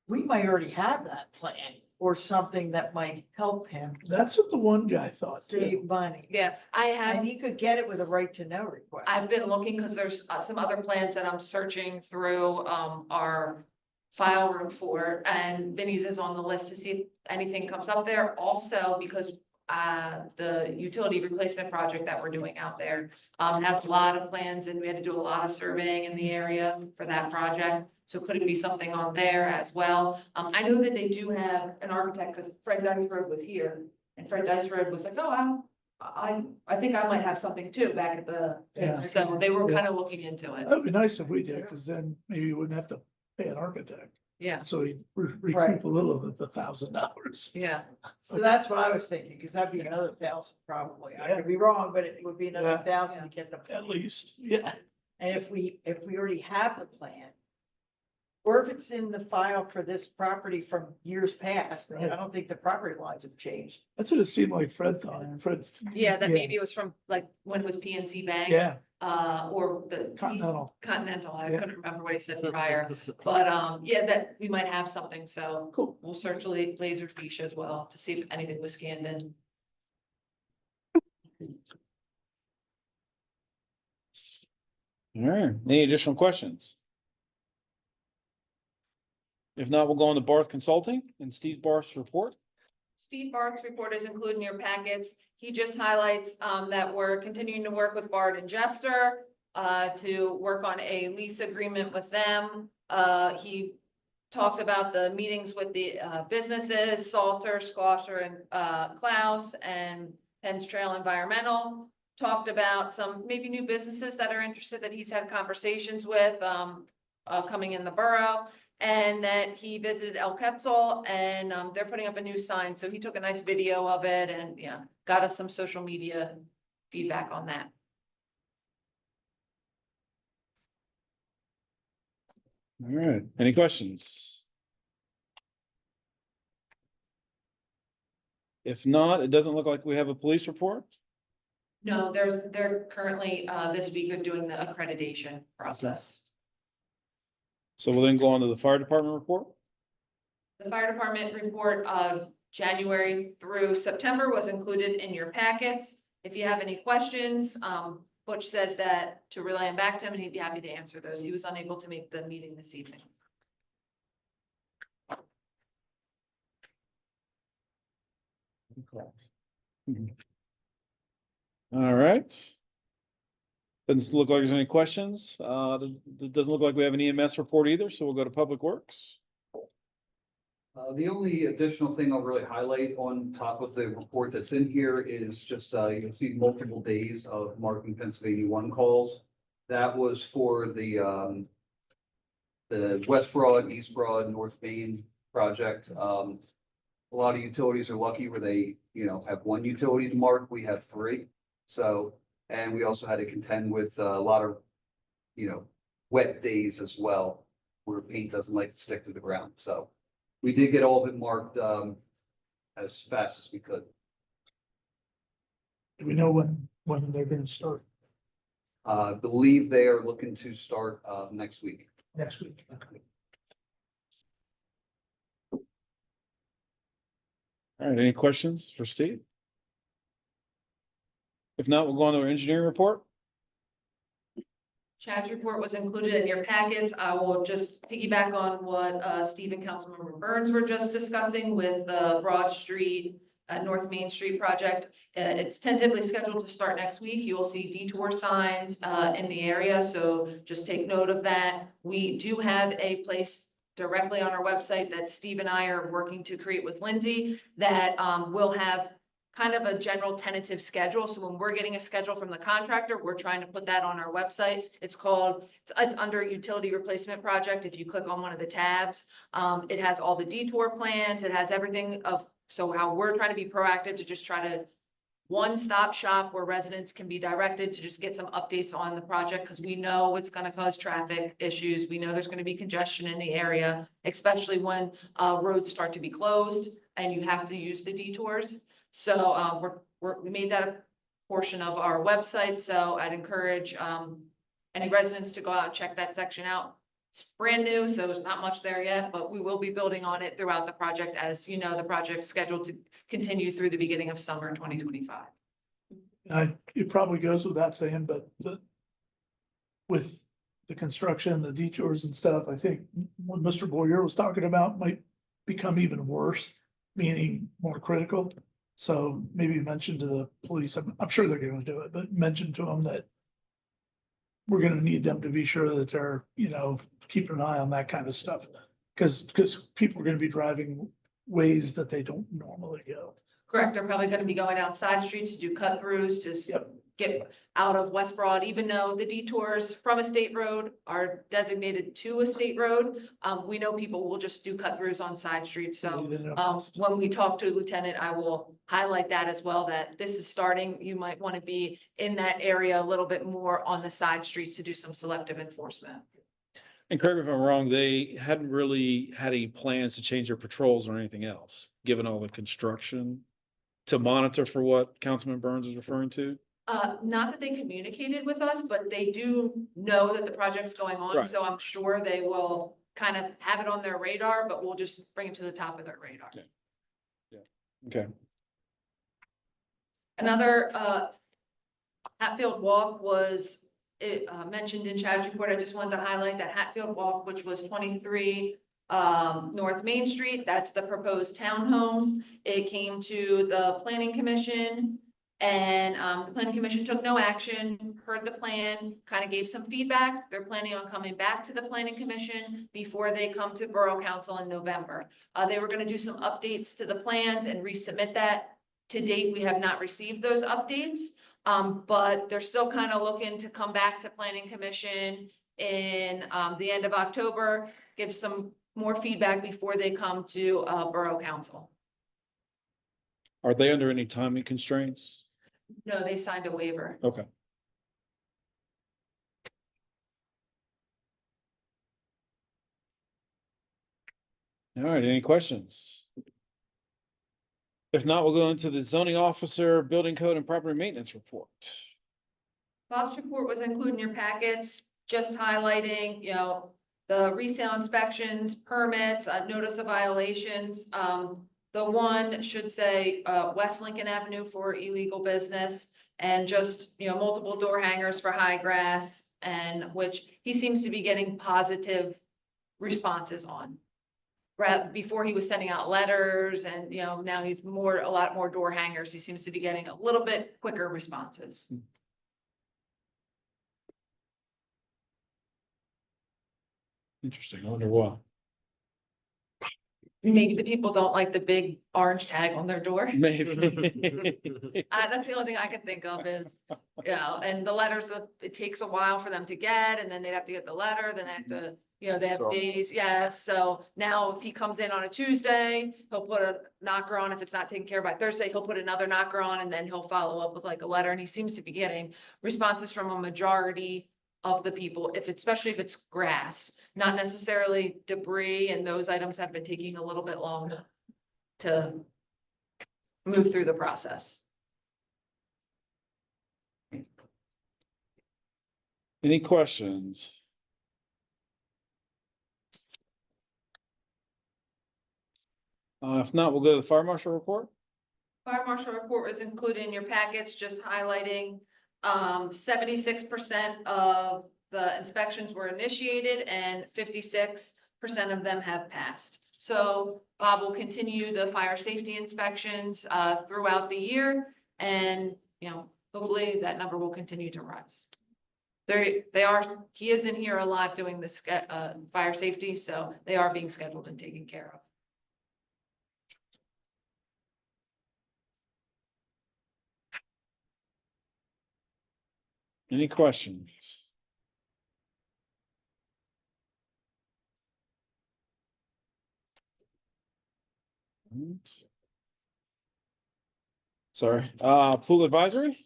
we might already have that plan or something that might help him That's what the one guy thought too. save money. Yeah, I have. And he could get it with a right to know request. I've been looking because there's some other plans that I'm searching through our file room for, and Vinnie's is on the list to see if anything comes up there. Also, because the utility replacement project that we're doing out there has a lot of plans, and we had to do a lot of surveying in the area for that project. So could it be something on there as well? I know that they do have an architect, because Fred Diceford was here, and Fred Diceford was like, oh, I think I might have something too back at the, Yeah. so they were Yeah. kind of looking into it. That'd be nice if we did, because then maybe you wouldn't have to pay an architect. Yeah, So we recoup Right. a little of the $1,000. yeah. So that's what I was thinking, because that'd be another 1,000 probably. I could be wrong, but it would be another Yeah. 1,000 to get the At plan. least, yeah. And if we already have the plan, or if it's in the file for this property from years past, and I don't think the property lines have changed. That's what it seemed like Fred thought. Yeah. Fred. Yeah, that maybe it was from like when it was PNC Bank. Yeah, or the. Continental. Continental, I Yeah. couldn't remember what he said prior, but, yeah, that we might have something, so. Cool. We'll search Laserfiche as well to see if anything was scanned in. All right, any additional questions? If not, we'll go on to Barth Consulting and Steve Barth's report. Steve Barth's report is included in your packets. He just highlights that we're continuing to work with Bard and Jester to work on a lease agreement with them. He talked about the meetings with the businesses, Salter, Schlosser, and Klaus, and Penn's Trail Environmental. Talked about some maybe new businesses that are interested that he's had conversations with coming in the borough. And that he visited El Quetzal and they're putting up a new sign. So he took a nice video of it and yeah, got us some social media feedback on that. All right, any questions? If not, it doesn't look like we have a police report. No, they're currently this week are doing the accreditation process. So we'll then go on to the fire department report. The fire department report, January through September was included in your packets. If you have any questions, Butch said that to relay them back to him and he'd be happy to answer those. He was unable to make the meeting this evening. All right. Doesn't look like there's any questions. It doesn't look like we have an EMS report either, so we'll go to Public Works. The only additional thing I'll really highlight on top of the report that's in here is just, you'll see multiple days of Markham, Pennsylvania 1 calls. That was for the West Broad, East Broad, North Main project. A lot of utilities are lucky where they, have one utility to mark. We have 3. So, and we also had to contend with a lot of, wet days as well, where paint doesn't like to stick to the ground. So we did get all of it marked as fast as we could. Do we know when they're gonna start? Believe they are looking to start next week. Next week. All right, any questions for Steve? If not, we'll go on to our engineering report. Chad's report was included in your packets. I will just piggyback on what Steve and Councilmember Burns were just discussing with the Broad Street, North Main Street project. It's tentatively scheduled to start next week. You will see detour signs in the area, so just take note of that. We do have a place directly on our website that Steve and I are working to create with Lindsay that will have kind of a general tentative schedule. So when we're getting a schedule from the contractor, we're trying to put that on our website. It's under utility replacement project. If you click on one of the tabs, it has all the detour plans. It has everything so how we're trying to be proactive to just try to one-stop shop where residents can be directed to just get some updates on the project because we know it's going to cause traffic issues. We know there's going to be congestion in the area, especially when roads start to be closed and you have to use the detours. So we made that a portion of our website. So I'd encourage any residents to go out and check that section out. It's brand new, so there's not much there yet, but we will be building on it throughout the project. As you know, the project's scheduled to continue through the beginning of summer 2025. It probably goes without saying, but with the construction, the detours and stuff, I think what Mr. Boyer was talking about might become even worse, meaning more critical. So maybe mention to the police, I'm sure they're going to do it, but mention to them that we're going to need them to be sure that they're, keeping an eye on that kind of stuff. Because people are going to be driving ways that they don't normally go. Correct. They're probably going to be going down side streets to do cut throughs, just get out of West Broad, even though the detours from a state road are designated to a state road. We know people will just do cut throughs on side streets. So when we talk to Lieutenant, I will highlight that as well, that this is starting. You might want to be in that area a little bit more on the side streets to do some selective enforcement. And correct me if I'm wrong, they hadn't really had any plans to change their patrols or anything else, given all the construction to monitor for what Councilman Burns is referring to. Not that they communicated with us, but they do know that the project's going on, Right. so I'm sure they will kind of have it on their radar, but we'll just bring it to the top of their radar. Yeah. Okay. Another, Hatfield Walk was, mentioned in Chad's report. I just wanted to highlight that Hatfield Walk, which was 23, North Main Street. That's the proposed townhomes. It came to the planning commission, and the planning commission took no action, heard the plan, kind of gave some feedback. They're planning on coming back to the planning commission before they come to Borough Council in November. They were going to do some updates to the plans and resubmit that. To date, we have not received those updates, but they're still kind of looking to come back to planning commission in the end of October, give some more feedback before they come to Borough Council. Are they under any timing constraints? No, they signed a waiver. Okay. All right, any questions? If not, we'll go into the zoning officer, building code and property maintenance report. Bob's report was included in your packets, just highlighting, the resale inspections, permits, notice of violations. The one should say, West Lincoln Avenue for illegal business, and just, multiple door hangers for high grass, and which he seems to be getting positive responses on. Before he was sending out letters, and, now he's a lot more door hangers. He seems to be getting a little bit quicker responses. Interesting, I wonder why. Maybe the people don't like the big orange tag on their door. Maybe. That's the only thing I can think of is, and the letters, it takes a while for them to get, and then they'd have to get the letter, then they have to, they have days, yes. So now if he comes in on a Tuesday, he'll put a knocker on. If it's not taken care of by Thursday, he'll put another knocker on, and then he'll follow up with like a letter. And he seems to be getting responses from a majority of the people, especially if it's grass, not necessarily debris, and those items have been taking a little bit long to move through the process. Any questions? If not, we'll go to the fire marshal report. Fire marshal report was included in your packets, just highlighting 76% of the inspections were initiated and 56% of them have passed. So Bob will continue the fire safety inspections throughout the year, and hopefully that number will continue to rise. He is in here a lot doing this fire safety, so they are being scheduled and taken care of. Any questions? Sorry, pool advisory?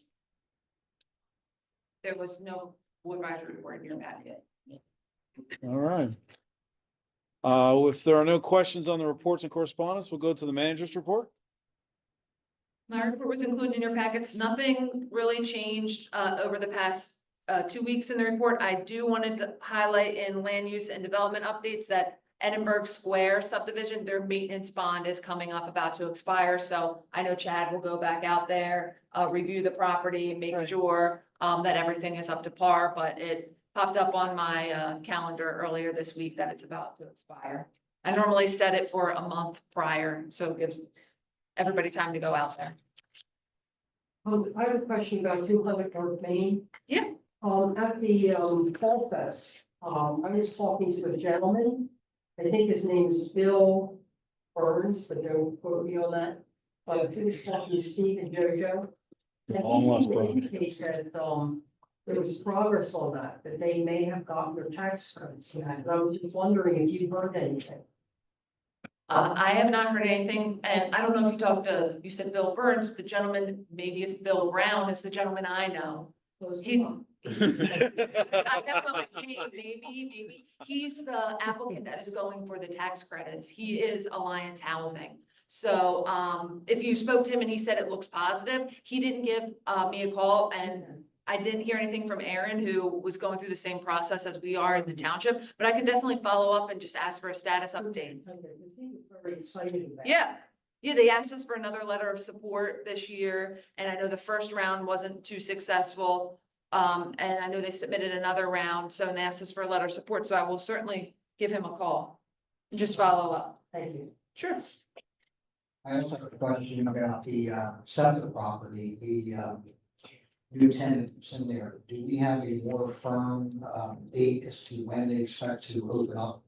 There was no board advisory report in your packet. All right. If there are no questions on the reports and correspondence, we'll go to the manager's report. My report was included in your packets. Nothing really changed over the past 2 weeks in the report. I do wanted to highlight in land use and development updates that Edinburgh Square subdivision, their maintenance bond is coming up, about to expire. So I know Chad will go back out there, review the property, make sure that everything is up to par, but it popped up on my calendar earlier this week that it's about to expire. I normally set it for a month prior, so it gives everybody time to go out there. I have a question about 200 North Main. Yeah. At the Fall Fest, I was talking to a gentleman. I think his name is Bill Burns, but don't quote me on that. But he was talking to Steve and JoJo. And Long he lost seemed to brother. indicate that there was progress on that they may have gotten their tax credits. And I was just wondering if you heard anything. I have not heard anything, and I don't know if you said Bill Burns, the gentleman, maybe it's Bill Brown is the gentleman I know. He's, I don't know his name, maybe. He's the applicant that is going for the tax credits. He is Alliance Housing. So, if you spoke to him and he said it looks positive, he didn't give, me a call, and I didn't hear anything from Aaron, who was going through the same process as we are in the township, but I can definitely follow up and just ask for a status update. Very excited about it. Yeah, yeah, they asked us for another letter of support this year, and I know the first round wasn't too successful. And I know they submitted another round, so they asked us for a letter of support, so I will certainly give him a call. And just follow up. Thank you. Sure. I also have a question about the center property, the new tenants in there. Do we have a more firm date as to when they expect to open up?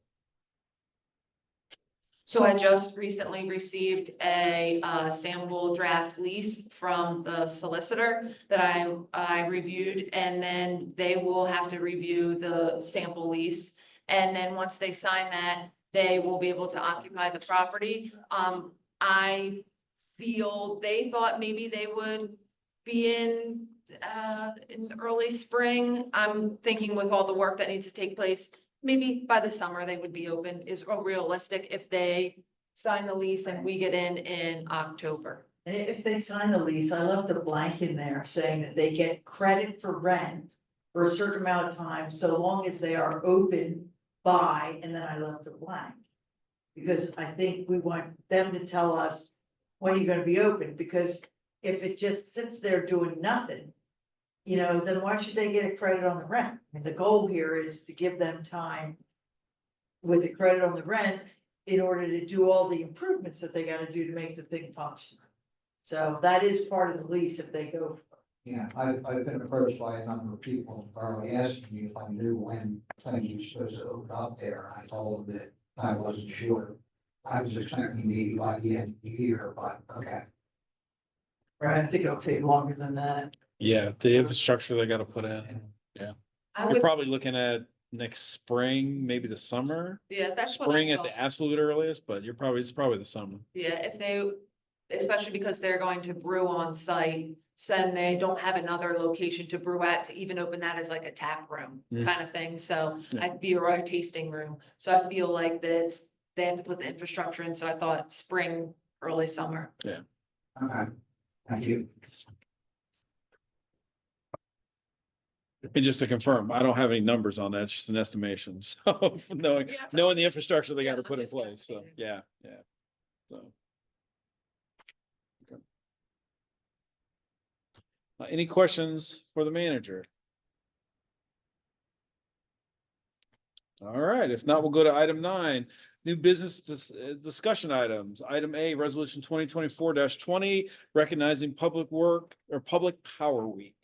So I just recently received a sample draft lease from the solicitor that I reviewed, and then they will have to review the sample lease. And then once they sign that, they will be able to occupy the property. I feel they thought maybe they would be in the early spring. I'm thinking with all the work that needs to take place, maybe by the summer they would be open is realistic if they sign the lease and we get in October. And if they sign the lease, I left a blank in there saying that they get credit for rent for a certain amount of time, so long as they are open by, and then I left a blank. Because I think we want them to tell us when you're gonna be open, because if it just sits there doing nothing, then why should they get a credit on the rent? I mean, the goal here is to give them time with a credit on the rent in order to do all the improvements that they gotta do to make the thing function. So that is part of the lease if they go. Yeah, I've been approached by a number of people probably asking me if I knew when things were supposed to open up there. I told them that I wasn't sure. I was expecting maybe by the end of the year, but okay. Right, I think it'll take longer than that. Yeah, the infrastructure they gotta put in. I You're would, probably looking at next spring, maybe the summer. yeah, that's what I Spring at thought. the absolute earliest, but it's probably the summer. Yeah, if they, especially because they're going to brew on site, so then they don't have another location to brew at to even open that as like a tap room Mm. kind of thing. So Yeah. I'd be a tasting room. So I feel like that they have to put the infrastructure in. So I thought spring, early summer. Okay, thank you. And just to confirm, I don't have any numbers on that, it's just an estimation, so knowing Yeah, it's the all- infrastructure they yeah, gotta I'm put in just place, so, guesstimating. yeah. So. Okay. Any questions for the manager? All right, if not, we'll go to item 9, new business discussion items. Item A, resolution 2024-20, recognizing public work or public power week.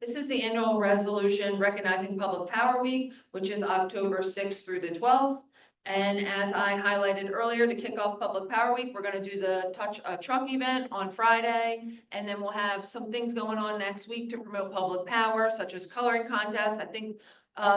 This is the annual resolution recognizing Public Power Week, which is October 6th through the 12th. And as I highlighted earlier, to kick off Public Power Week, we're going to do the Touch a Truck event on Friday. And then we'll have some things going on next week to promote public power, such as coloring contests. I think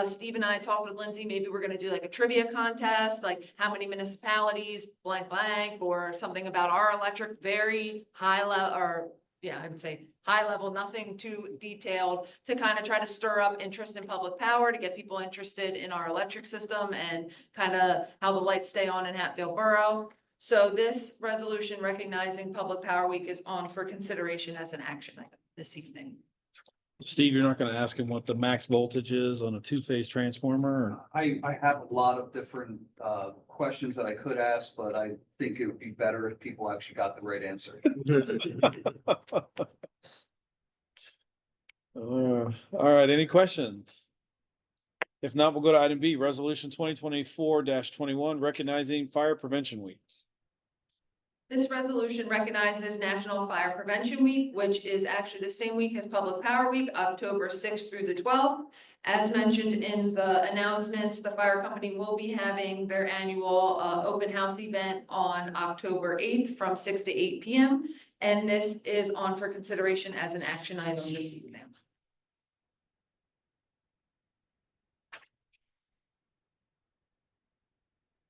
Steve and I talked with Lindsay, maybe we're going to do like a trivia contest, like how many municipalities, blank, blank, or something about our electric, very high level, or yeah, I would say high level, nothing too detailed, to kind of try to stir up interest in public power, to get people interested in our electric system and kind of how the lights stay on in Hatfield Borough. So this resolution recognizing Public Power Week is on for consideration as an action item this evening. Steve, you're not gonna ask him what the max voltage is on a two-phase transformer? I have a lot of different questions that I could ask, but I think it would be better if people actually got the right answer. All right, any questions? If not, we'll go to item B, resolution 2024-21, recognizing Fire Prevention Week. This resolution recognizes National Fire Prevention Week, which is actually the same week as Public Power Week, October 6th through the 12th. As mentioned in the announcements, the fire company will be having their annual open house event on October 8th from 6 to 8 p.m. And this is on for consideration as an action item this evening.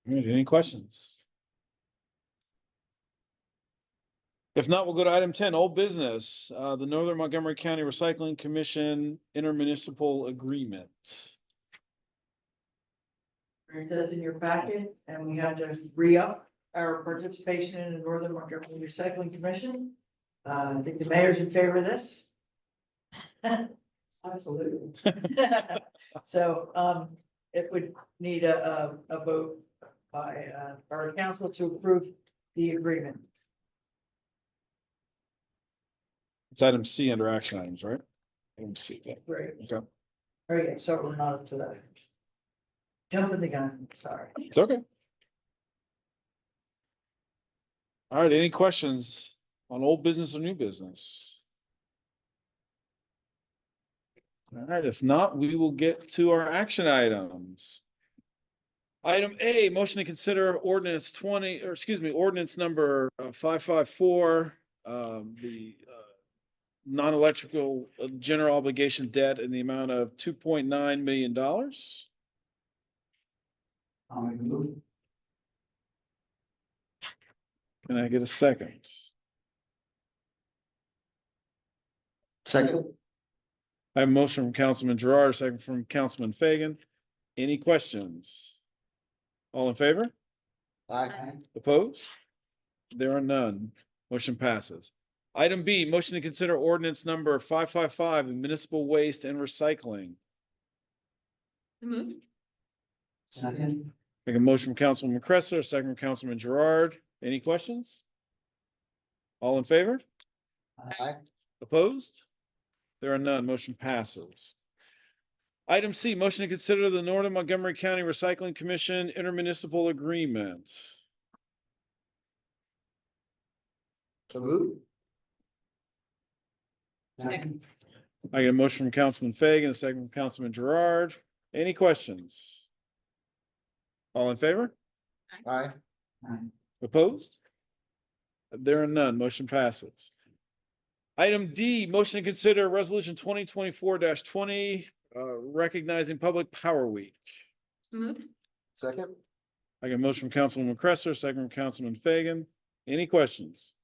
All right, any questions? If not, we'll go to item 10, old business, the Northern Montgomery County Recycling Commission intermunicipal agreement. Right, that's in your packet, and we have to re-up our participation in the Northern Montgomery Recycling Commission. I think the mayor's in favor of this. Absolutely. So, it would need a vote by, our council to approve the agreement. It's item C under action items, right? Item C, yeah. Right. Okay, All right, so we're not up to that. Jumping the gun, sorry. it's okay. All right, any questions on old business or new business? All right, if not, we will get to our action items. Item A, motion to consider ordinance ordinance number 554, the non-electrical general obligation debt in the amount of $2.9 million. I'll make a move. Can I get a second? Second. I have a motion from Councilman Gerard, a second from Councilman Fagan. Any questions? All in favor? Aye. Opposed? There are none. Motion passes. Item B, motion to consider ordinance number 555, municipal waste and recycling. So moved. Second. Make a motion from Councilman Cresser, a second from Councilman Gerard. Any questions? All in favor? Aye. Opposed? There are none. Motion passes. Item C, motion to consider the Northern Montgomery County Recycling Commission intermunicipal agreement. So moved. Second. I get a motion from Councilman Fagan, a second from Councilman Gerard. Any questions? All in favor? Aye. Opposed? There are none. Motion passes. Item D, motion to consider resolution 2024-20, recognizing Public Power Week. So moved. Second. I get a motion from Councilman Cresser, second from Councilman Fagan. Any questions?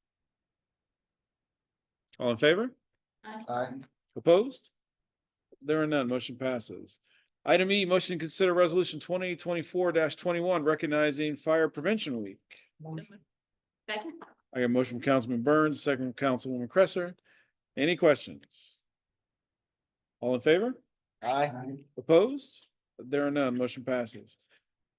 All in favor? Aye. Opposed? There are none. Motion passes. Item E, motion to consider resolution 2024-21, recognizing Fire Prevention Week. Second. I got a motion from Councilman Burns, second from Councilwoman Cresser. Any questions? All in favor? Aye. Opposed? There are none. Motion passes.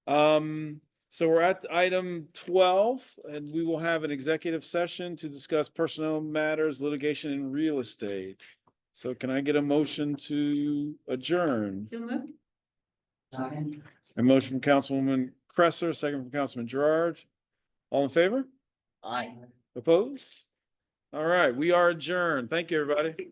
So we're at item 12, and we will have an executive session to discuss personnel matters, litigation, and real estate. So can I get a motion to adjourn? So moved. Second. A motion from Councilwoman Cresser, second from Councilman Gerard. All in favor? Aye. Opposed? All right, we are adjourned. Thank you, everybody.